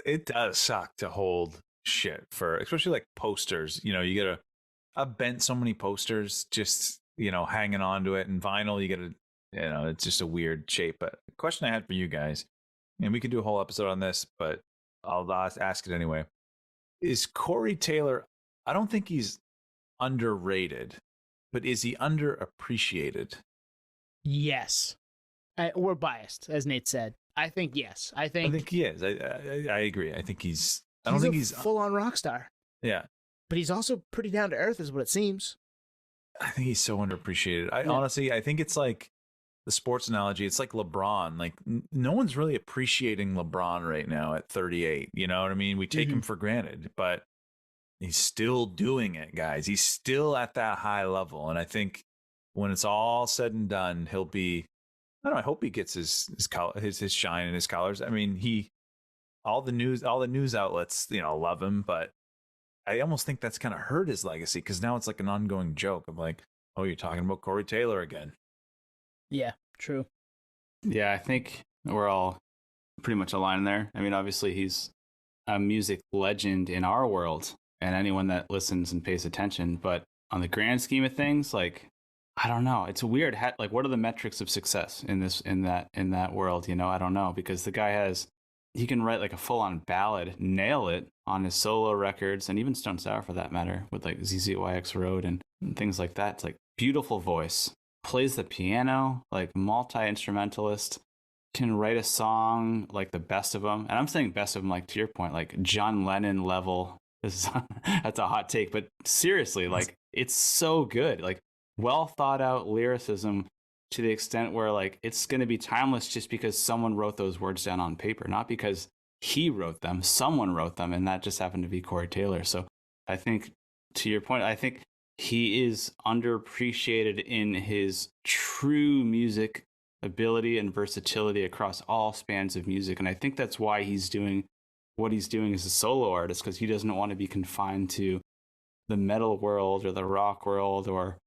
It does suck to hold shit for, especially like posters. You know, you get I've bent so many posters just, hanging on to it, and vinyl, you get it's just a weird shape. But the question I had for you guys, and we could do a whole episode on this, but I'll ask it anyway. Is Corey Taylor, I don't think he's underrated, but is he underappreciated? Yes. We're biased, as Nate said. I think yes. I think he is. I agree. I think he's full-on rock star. Yeah. But he's also pretty down to earth, is what it seems. I think he's so underappreciated. Honestly, I think it's like the sports analogy. It's like LeBron. Like no one's really appreciating LeBron right now at 38. You know what I mean? We take him for granted, but he's still doing it, guys. He's still at that high level. And I think when it's all said and done, he'll be, I don't know, I hope he gets his shine and his colors. I mean, all the news outlets, love him, but I almost think that's kind of hurt his legacy, because now it's like an ongoing joke of like, oh, you're talking about Corey Taylor again. Yeah, true. Yeah, I think we're all pretty much aligned there. I mean, obviously he's a music legend in our world and anyone that listens and pays attention, but on the grand scheme of things, like, I don't know. It's weird. Like, what are the metrics of success in that world? I don't know, because the guy he can write like a full-on ballad, nail it on his solo records, and even Stone Sour for that matter, with like ZZYX Road and things like that. It's like beautiful voice, plays the piano, like multi-instrumentalist, can write a song like the best of them. And I'm saying best of them, like to your point, like John Lennon level. That's a hot take, but seriously, like it's so good. Like well thought out lyricism to the extent where like it's going to be timeless just because someone wrote those words down on paper, not because he wrote them. Someone wrote them, and that just happened to be Corey Taylor. So I think, to your point, I think he is underappreciated in his true music ability and versatility across all spans of music. And I think that's why he's doing what he's doing as a solo artist, because he doesn't want to be confined to the metal world or the rock world or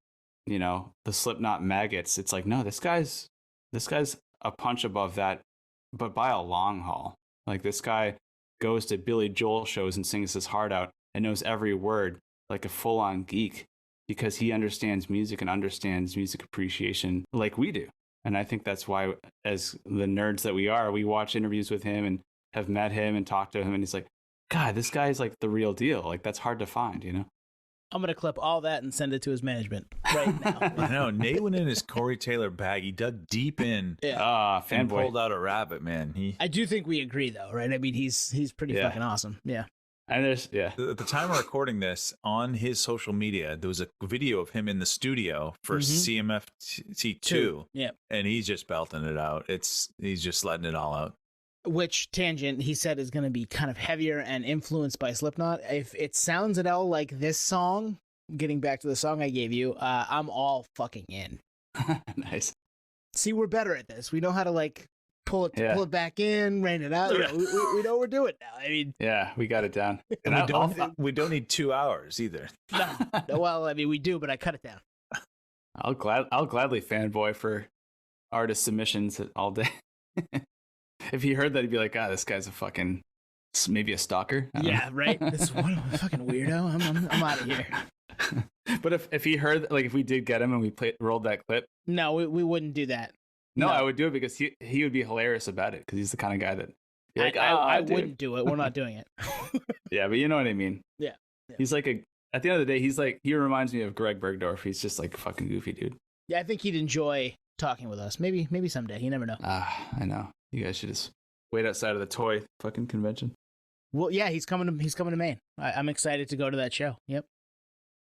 the Slipknot maggots. It's like, no, this guy's a punch above that, but by a long haul. Like, this guy goes to Billy Joel shows and sings his heart out and knows every word like a full-on geek, because he understands music and understands music appreciation like we do. And I think that's why, as the nerds that we are, we watch interviews with him and have met him and talked to him, and he's like, God, this guy's like the real deal. Like, that's hard to find, I'm going to clip all that and send it to his management right now. I know. Nate went in his Corey Taylor bag. He dug deep in. Yeah. And Fanboy. pulled out a rabbit, man. I do think we agree, though, right? I mean, he's pretty fucking awesome. Yeah. And there's, At the time of recording this, on his social media, there was a video of him in the studio for CMFT2. Yeah. And he's just belting it out. He's just letting it all out. Which tangent he said is going to be kind of heavier and influenced by Slipknot. If it sounds at all like this song, getting back to the song I gave you, I'm all fucking in. nice. See, we're better at this. We know how to like pull it back in, rein it out. You know, we know we're doing it now. I mean, yeah, we got it down. And we don't need 2 hours either. No, well, I mean, we do, but I cut it down. I'll gladly fanboy for artist submissions all day. If he heard that, he'd be like, this guy's maybe a stalker. Yeah, right. This one fucking weirdo. I'm out of here. But if he heard, like, if we did get him and we rolled that clip, no, we wouldn't do that. No, I would do it because he would be hilarious about it because he's the kind of guy that I wouldn't do it. We're not doing it. Yeah, but you know what I mean. Yeah. He's like at the end of the day, he reminds me of Greg Bergdorf. He's just like a fucking goofy dude. Yeah, I think he'd enjoy talking with us. Maybe someday. You never know. I know. You guys should just wait outside of the toy fucking convention. Well, yeah, he's coming to Maine. I'm excited to go to that show. Yep.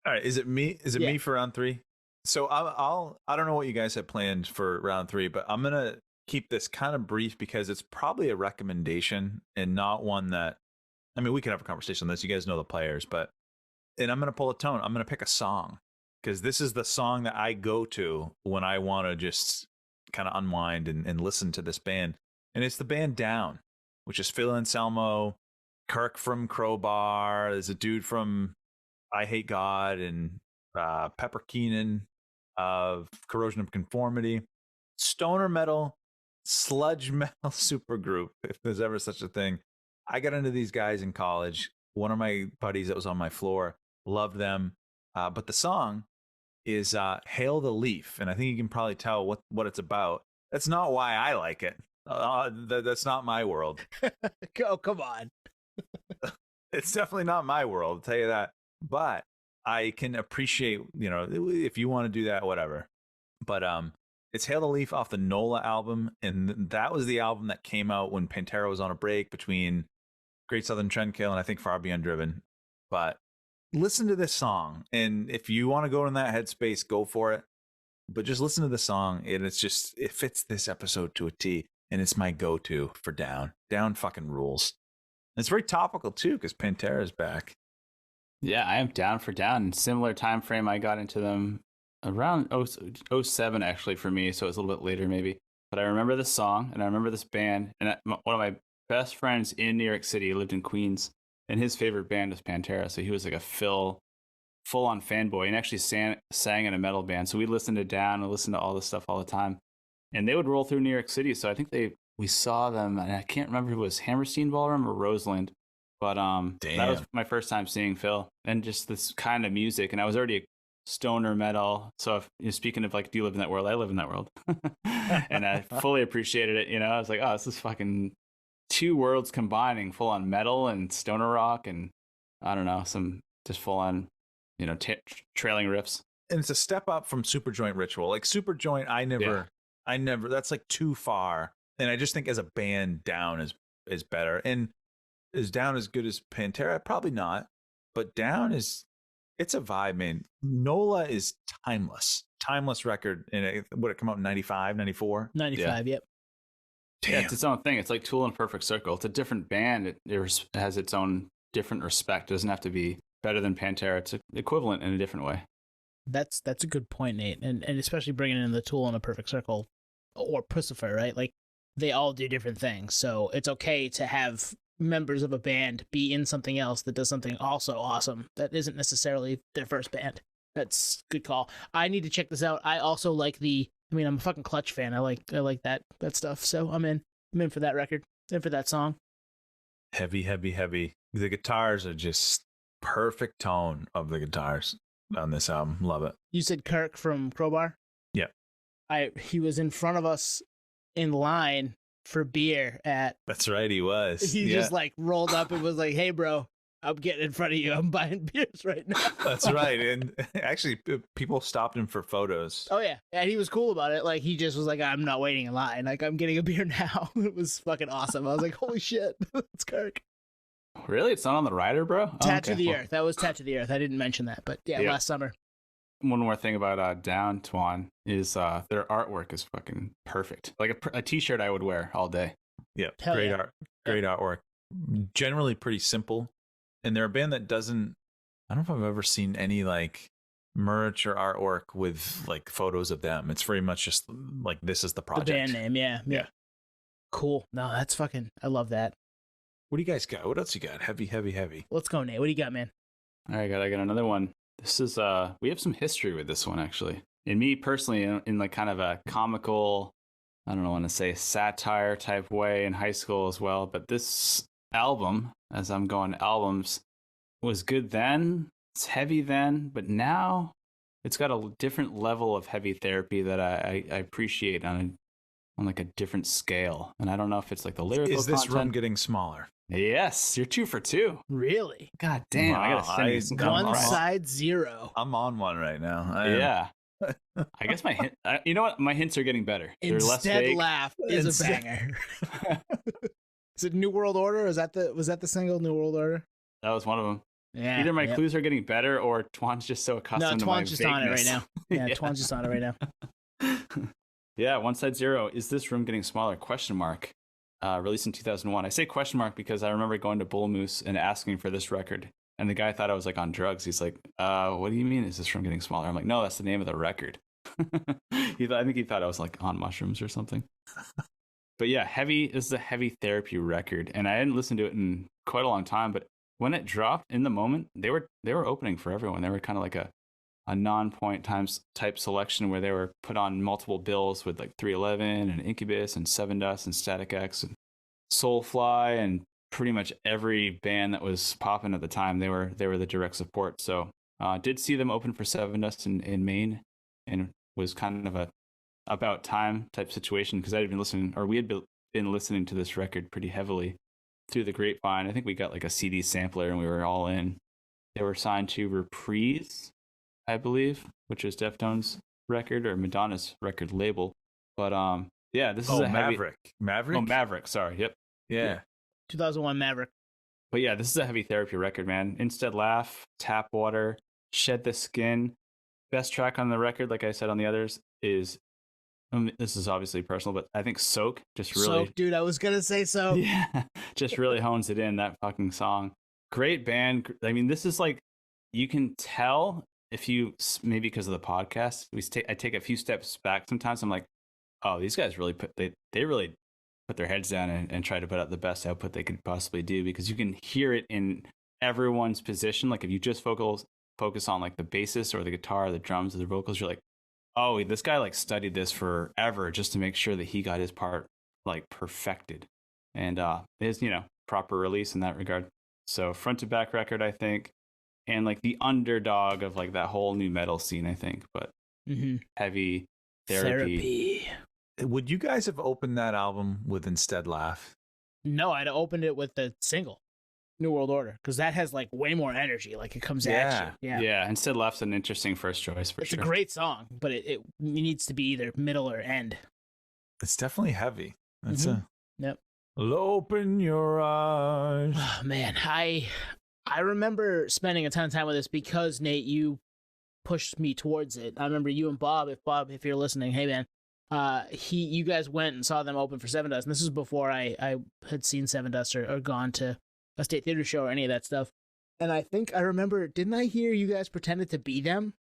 All right. Is it me? Me for round 3? So I don't know what you guys have planned for round 3, but I'm going to keep this kind of brief because it's probably a recommendation and not one that, I mean, we can have a conversation on this. You guys know the players, and I'm going to pull a tone. I'm going to pick a song because this is the song that I go to when I want to just kind of unwind and listen to this band. And it's the band Down, which is Phil Anselmo, Kirk from Crowbar. There's a dude from I Hate God, and Pepper Keenan of Corrosion of Conformity. Stoner metal, sludge metal supergroup, if there's ever such a thing. I got into these guys in college. One of my buddies that was on my floor loved them. But the song is Hail the Leaf. And I think you can probably tell what it's about. That's not why I like it. That's not my world. Oh, come on. It's definitely not my world, I'll tell you that. But I can appreciate, if you want to do that, whatever. But it's Hail the Leaf off the NOLA album. And that was the album that came out when Pantera was on a break between Great Southern Trendkill and I think Far Beyond Driven. But listen to this song. And if you want to go in that headspace, go for it. But just listen to the song. And it fits this episode to a T. And it's my go-to for Down. Down fucking rules. And it's very topical too, because Pantera is back. Yeah, I am down for Down. Similar time frame, I got into them around 07 actually for me, so it's a little bit later maybe. But I remember this song and I remember this band. And one of my best friends in New York City lived in Queens, and his favorite band was Pantera. So he was like a full-on fanboy, and actually sang in a metal band. So we listened to Down and listened to all this stuff all the time. And they would roll through New York City. So I think we saw them, and I can't remember if it was Hammerstein Ballroom or Roseland. But that was my first time seeing Phil, and just this kind of music. And I was already a stoner metal. So if you're speaking of like, do you live in that world? I live in that world. And I fully appreciated it. I was like, oh, this is fucking 2 worlds combining, full on metal and stoner rock. And I don't know, some just full on, trailing riffs. And it's a step up from Superjoint Ritual. Like Superjoint, I never, that's like too far. And I just think as a band, Down is better. And is Down as good as Pantera? Probably not. But Down it's a vibe, man. NOLA is timeless. Timeless record. And would it come out in 95, 94? 95, yep. Damn. Yeah, it's its own thing. It's like Tool and Perfect Circle. It's a different band. It has its own different respect. It doesn't have to be better than Pantera. It's equivalent in a different way. That's a good point, Nate. And especially bringing in the Tool and a Perfect Circle or Pussifer, right? Like, they all do different things. So it's okay to have members of a band be in something else that does something also awesome that isn't necessarily their first band. That's a good call. I need to check this out. I also like I'm a fucking Clutch fan. I like that stuff. So I'm in for that record, in for that song. Heavy, heavy, heavy. The guitars are just perfect tone of the guitars on this album. Love it. You said Kirk from Crowbar? Yeah. He was in front of us in line for beer at... That's right, he was. He just like rolled up and was like, hey, bro, I'm getting in front of you. I'm buying beers right now. That's right. And actually, people stopped him for photos. Oh, yeah. And he was cool about it. Like, he just was like, I'm not waiting in line. Like, I'm getting a beer now. It was fucking awesome. I was like, holy shit. It's Kirk. Really? It's not on the rider, bro? Tattoo the Earth. That was Tattoo the Earth. I didn't mention that, but yeah, last summer. One more thing about Down Twan is their artwork is fucking perfect. Like a t-shirt I would wear all day. Yeah, Hell great yeah. art, great artwork. Generally pretty simple, and they're a band that doesn't. I don't know if I've ever seen any like merch or artwork with like photos of them. It's very much just like this is the project. The band name, yeah. Cool. No, that's fucking. I love that. What do you guys got? What else you got? Heavy. Let's go, Nate. What do you got, man? All right, I got another one. This is we have some history with this one actually. And me personally, in like kind of a comical, I don't know, want to say satire type way in high school as well. But this album, as I'm going albums, was good then. It's heavy then, but now it's got a different level of heavy therapy that I appreciate on like a different scale. And I don't know if it's like the lyrical Is this content. room getting smaller? Yes, you're 2 for 2. Really? God damn, I gotta send you some kind of price. Onesidezero. I'm on one right now. Yeah. I guess my hint. You know what? My hints are getting better. They're less Instead vague. Laugh is a banger. Is it New World Order? Was that the single New World Order? That was one of them. Yeah. Either my clues are getting better, or Twan's just so accustomed to my Twan's just on it right vagueness. now. Yeah, Twan's just on it right now. Yeah, Onesidezero. Is this room getting smaller? Question mark. Released in 2001. I say question mark because I remember going to Bull Moose and asking for this record. And the guy thought I was like on drugs. He's like, what do you mean is this room getting smaller? I'm like, no, that's the name of the record. I think he thought I was like on mushrooms or something. But yeah, this is a heavy therapy record. And I hadn't listened to it in quite a long time. But when it dropped in the moment, they were opening for everyone. They were kind of like a non-point times type selection where they were put on multiple bills with like 311 and Incubus and Seven Dust and Static X and Soulfly and pretty much every band that was popping at the time. They were the direct support. So did see them open for Seven Dust in Maine, and was kind of a about time type situation because we had been listening to this record pretty heavily through the grapevine. I think we got like a CD sampler and we were all in. They were signed to Reprise, I believe, which is Deftones' record or Madonna's record label. But yeah, this is a Maverick. Maverick. Oh, Maverick. Sorry. Yep. Yeah. 2001 Maverick. But yeah, this is a heavy therapy record, man. Instead Laugh, Tap Water, Shed the Skin. Best track on the record, like I said on the others, is this is obviously personal, but I think Soak just really. Soak, dude. I was gonna say Soak. Yeah, just really hones it in, that fucking song. Great band. I mean, this is like, you can tell if you, maybe because of the podcast, I take a few steps back sometimes. I'm like, oh, these guys really they really put their heads down and try to put out the best output they could possibly do, because you can hear it in everyone's position. Like if you just focus on like the bassist or the guitar or the drums or the vocals, you're like, oh, this guy like studied this forever just to make sure that he got his part like perfected. And his, proper release in that regard. So front to back record, I think, and like the underdog of like that whole new metal scene, I think, but heavy therapy. Would you guys have opened that album with Instead Laugh? No, I'd have opened it with the single, New World Order, because that has like way more energy. Like it comes at you. Yeah. Instead Laugh's an interesting first choice for it's sure. It's a great song, but it needs to be either middle or end. It's definitely heavy. That's Yep. Open your eyes. Oh, man, I remember spending a ton of time with this because, Nate, you pushed me towards it. I remember you and Bob, if you're listening, hey man, you guys went and saw them open for Seven Dust, and this was before I had seen Seven Dust or gone to a state theater show or any of that stuff. And I think I remember, didn't I hear you guys pretended to be them?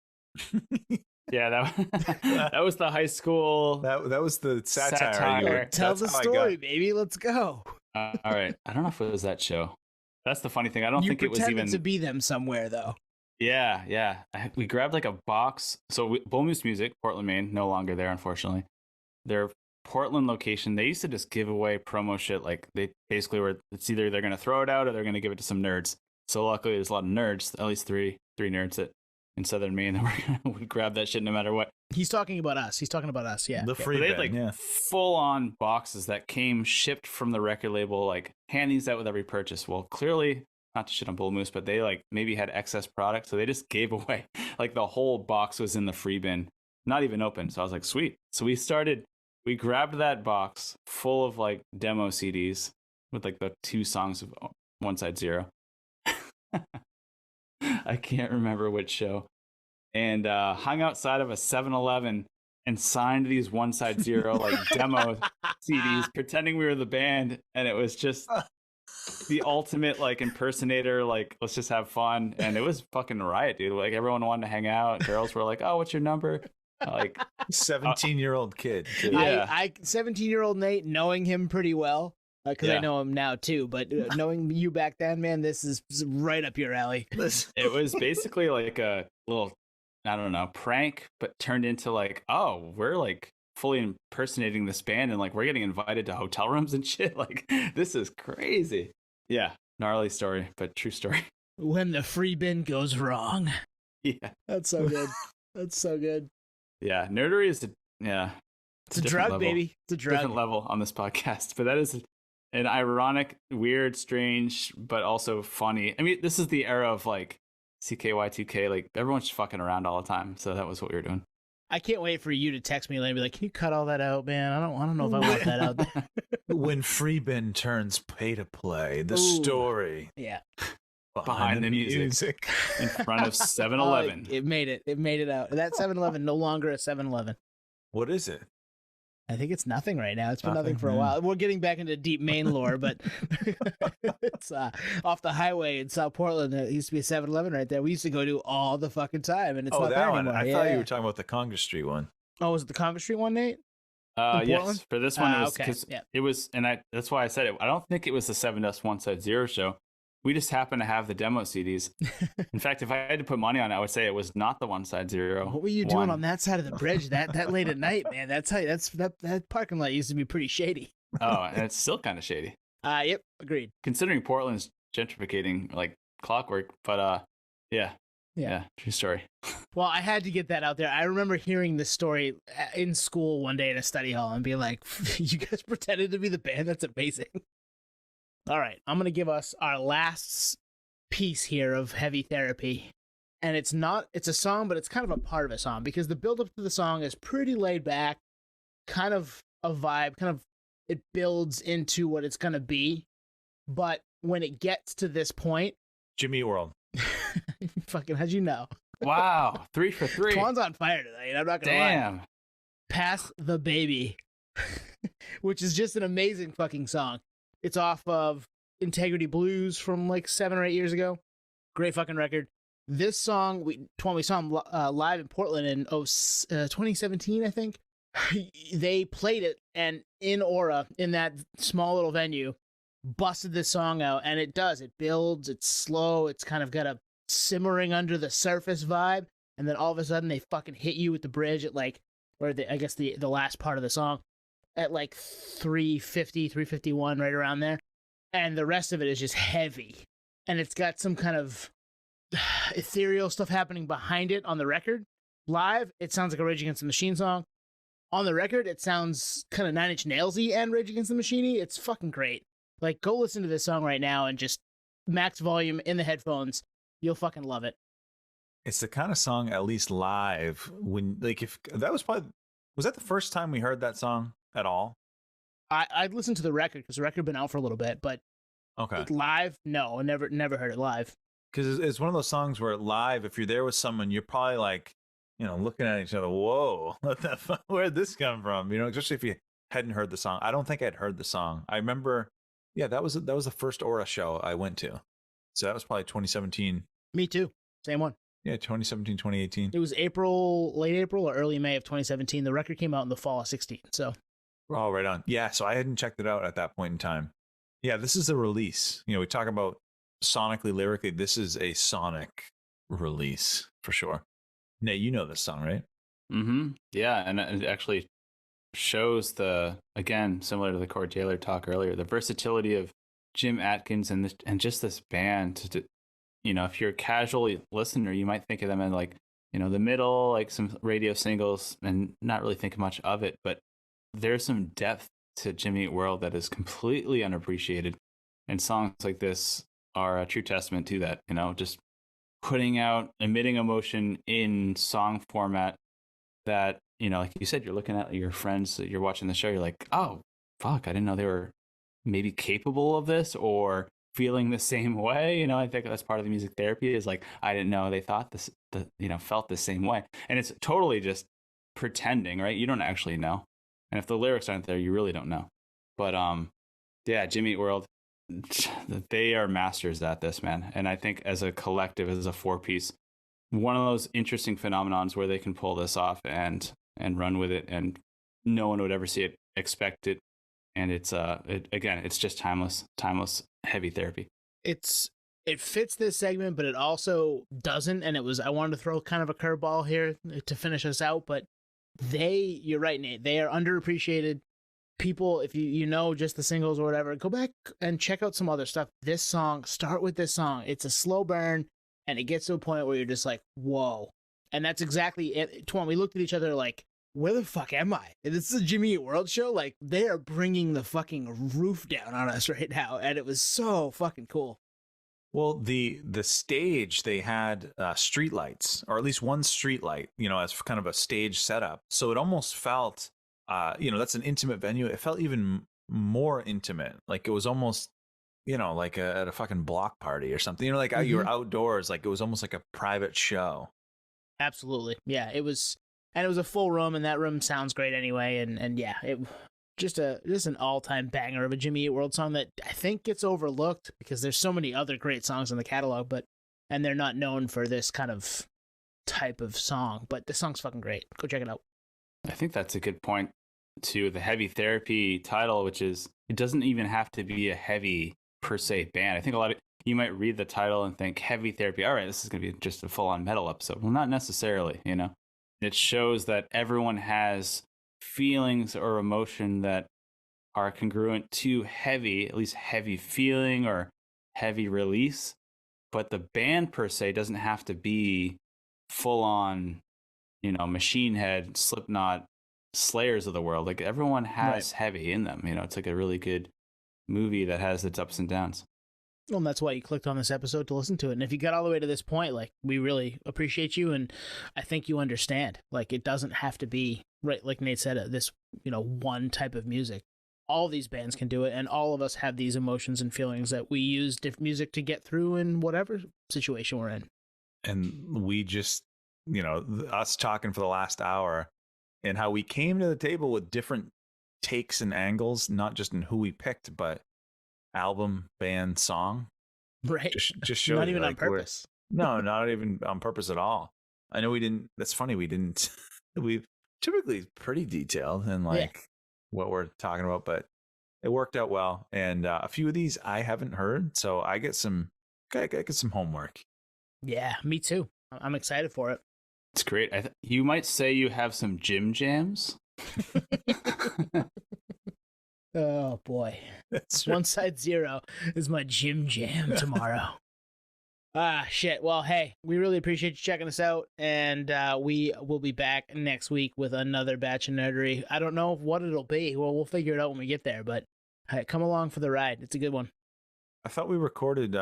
Yeah, that was the high school. That was the satire. Tell the story, baby. Let's go. All right. I don't know if it was that show. That's the funny thing. I don't think it was even. You pretended to be them somewhere, though. Yeah. We grabbed like a box. So Bull Moose Music, Portland, Maine, no longer there, unfortunately. Their Portland location, they used to just give away promo shit. Like they basically were, it's either they're going to throw it out or they're going to give it to some nerds. So luckily there's a lot of nerds, at least three nerds that in Southern Maine that would grab that shit no matter what. He's talking about us. Yeah. The free they had band, full on boxes that came shipped from the record label, like hand these out with every purchase. Well, clearly not to shit on Bull Moose, but they like maybe had excess product, so they just gave away like the whole box was in the free bin, not even open. So I was like, sweet. So we grabbed that box full of like demo CDs with like the 2 songs of Onesidezero. I can't remember which show, and hung outside of a 7-Eleven and signed these Onesidezero like demo CDs, pretending we were the band, and it was just the ultimate like impersonator, like let's just have fun, and it was fucking riot, dude. Like everyone wanted to hang out. Girls were like, "Oh, what's your number?" Like 17-year-old kid. Too. Yeah, I 17-year-old Nate, knowing him pretty well. Because I know him now too, but knowing you back then, man, this is right up your alley. It was basically like a little, I don't know, prank, but turned into like, oh, we're like fully impersonating this band, and like we're getting invited to hotel rooms and shit. Like this is crazy. Yeah, gnarly story, but true story. When the free bin goes wrong. Yeah, that's so good. That's so good. Yeah, nerdery is it's a drug, level. Baby. It's a drug. Different level on this podcast, but that is an ironic, weird, strange, but also funny. I mean, this is the era of like CKY2K, like everyone's fucking around all the time. So that was what we were doing. I can't wait for you to text me later and be like, "Can you cut all that out, man? I don't know if I want that out there." When Freebin turns pay to play, the story. Yeah. Behind the music. In front of 7-Eleven. It made it. It made it out. That 7-Eleven no longer a 7-Eleven. What is it? I think it's nothing right now. It's been nothing for a while. We're getting back into deep Maine lore, but it's off the highway in South Portland. There used to be a 7-Eleven right there. We used to go to all the fucking time, and it's not there anymore. I thought you were talking about the Congress Street one. Oh, was it the Congress Street one, Nate? Yes. For this one, it was because it was, and that's why I said it. I don't think it was the 7 Dust Onesidezero show. We just happened to have the demo CDs. In fact, if I had to put money on it, I would say it was not the Onesidezero. What were you doing on that side of the bridge that late at night, man? That parking lot used to be pretty shady. Oh, and it's still kind of shady. Yep, agreed. Considering Portland's gentrificating like clockwork, but yeah, true story. Well, I had to get that out there. I remember hearing this story in school one day in a study hall and being like, "You guys pretended to be the band? That's amazing." All right, I'm going to give us our last piece here of heavy therapy. And it's a song, but it's kind of a part of a song because the build-up to the song is pretty laid back, kind of a vibe, it builds into what it's going to be. But when it gets to this point... Jimmy World. Fucking, how'd you know? Wow, 3 for 3. Twan's on fire tonight, I'm not going to lie. Damn. Pass the Baby, which is just an amazing fucking song. It's off of Integrity Blues from like 7 or 8 years ago. Great fucking record. This song, we saw him live in Portland in 2017, I think. They played it, and in Aura, in that small little venue, busted this song out, and it does. It builds, it's slow, it's kind of got a simmering under the surface vibe, and then all of a sudden they fucking hit you with the bridge at like, I guess the last part of the song, at like 350, 351, right around there. And the rest of it is just heavy. And it's got some kind of ethereal stuff happening behind it on the record. Live, it sounds like a Rage Against the Machine song. On the record, it sounds kind of 9 Inch Nails-y and Rage Against the Machine-y. It's fucking great. Like, go listen to this song right now and just max volume in the headphones. You'll fucking love it. It's the kind of song, at least live, when, like, if that was that the first time we heard that song at all? I'd listened to the record because the record had been out for a little bit, but live, no, I never heard it live. Because it's one of those songs where live, if you're there with someone, you're probably like, looking at each other, whoa, where'd this come from? Especially if you hadn't heard the song. I don't think I'd heard the song. I remember, that was the first Aura show I went to. So that was probably 2017. Me too. Same one. Yeah, 2017, 2018. It was late April or early May of 2017. The record came out in the fall of 16, so. Oh, right on. Yeah, so I hadn't checked it out at that point in time. Yeah, this is a release. We talk about sonically, lyrically, this is a sonic release for sure. Nate, you know this song, right? Mm-hmm. Yeah, and it actually shows again, similar to the Cord Taylor talk earlier, the versatility of Jim Atkins and just this band. If you're a casual listener, you might think of them in like, the middle, like some radio singles and not really think much of it, but there's some depth to Jimmy Eat World that is completely unappreciated, and songs like this are a true testament to that. Just putting out, emitting emotion in song format that, like you said, you're looking at your friends that you're watching the show, you're like, oh, fuck, I didn't know they were maybe capable of this or feeling the same way. I think that's part of the music therapy is like, I didn't know they thought this, felt the same way. And it's totally just pretending, right? You don't actually know. And if the lyrics aren't there, you really don't know. But yeah, Jimmy Eat World, they are masters at this, man. And I think as a collective, as a 4-piece, one of those interesting phenomenons where they can pull this off and run with it, and no one would ever see it, expect it. And it's it's just timeless heavy therapy. It fits this segment, but it also doesn't. And I wanted to throw kind of a curveball here to finish us out, but you're right, Nate, they are underappreciated. People, if you know just the singles or whatever, go back and check out some other stuff. This song, start with this song. It's a slow burn, and it gets to a point where you're just like, whoa. And that's exactly it. Twan, we looked at each other like, where the fuck am I? This is a Jimmy Eat World show? Like, they are bringing the fucking roof down on us right now, and it was so fucking cool. Well, the stage, they had street lights, or at least one street light, as kind of a stage setup. So it almost felt, that's an intimate venue. It felt even more intimate. Like it was almost, like at a fucking block party or something. Like you were outdoors. Like it was almost like a private show. Absolutely. Yeah, it was a full room, and that room sounds great anyway. And yeah, it just an all-time banger of a Jimmy Eat World song that I think gets overlooked because there's so many other great songs in the catalog, and they're not known for this kind of type of song. But the song's fucking great. Go check it out. I think that's a good point to the heavy therapy title, which is, it doesn't even have to be a heavy per se band. I think you might read the title and think heavy therapy. All right, this is going to be just a full-on metal episode. Well, not necessarily, It shows that everyone has feelings or emotion that are congruent to heavy, at least heavy feeling or heavy release. But the band per se doesn't have to be full-on, Machine Head, Slipknot, Slayers of the world. Like everyone has heavy in them. It's like a really good movie that has its ups and downs. Well, and that's why you clicked on this episode to listen to it. And if you got all the way to this point, like, we really appreciate you, and I think you understand. Like, it doesn't have to be, right, like Nate said, this, one type of music. All these bands can do it, and all of us have these emotions and feelings that we use different music to get through in whatever situation we're in. And we just, us talking for the last hour, and how we came to the table with different takes and angles, not just in who we picked, but album, band, song. Right. Just show not even on purpose. No, not even on purpose at all. I know we didn't. That's funny. We didn't. We've typically pretty detailed in what we're talking about, but it worked out well. And a few of these I haven't heard, so I get some homework. Yeah, me too. I'm excited for it. It's great. You might say you have some gym jams. Oh boy, that's right. Onesidezero is my gym jam tomorrow. Shit. Well, hey, we really appreciate you checking us out, and we will be back next week with another batch of nerdery. I don't know what it'll be. Well, we'll figure it out when we get there, but hey, come along for the ride. It's a good one. I thought we recorded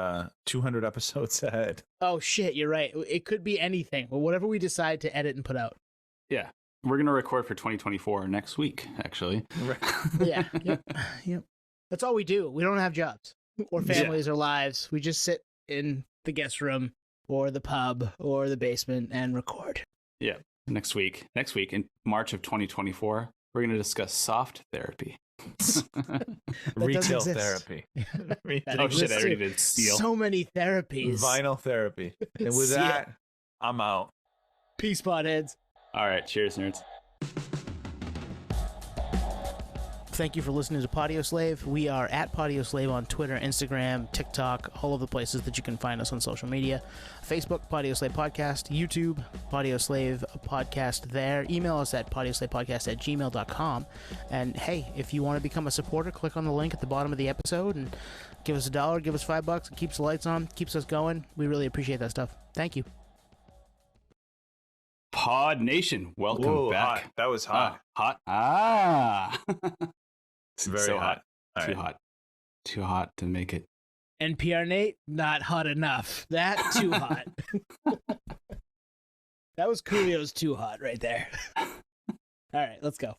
200 episodes ahead. Oh shit, you're right. It could be anything. Well, whatever we decide to edit and put out. Yeah. We're going to record for 2024 next week, actually. Right. Yeah. Yep. That's all we do. We don't have jobs or families or lives. We just sit in the guest room or the pub or the basement and record. Yeah. Next week in March of 2024, we're going to discuss soft therapy. Retail therapy. Oh shit, I already did steel. So many therapies. Vinyl therapy. And with that, I'm out. Peace, potheads. All right, cheers, nerds. Thank you for listening to Audioslave. We are at Audioslave on Twitter, Instagram, TikTok, all of the places that you can find us on social media. Facebook, Audioslave Podcast. YouTube, Audioslave Podcast there. Email us at audioslavepodcast@gmail.com. And hey, if you want to become a supporter, click on the link at the bottom of the episode and give us $1, give us $5. It keeps the lights on, keeps us going. We really appreciate that stuff. Thank you. Pod Nation, welcome back. Hot. That was hot. Hot. Very so hot. Too hot to make it NPR Nate, not hot enough. That too hot. That was Coolio's too hot right there. All right, let's go.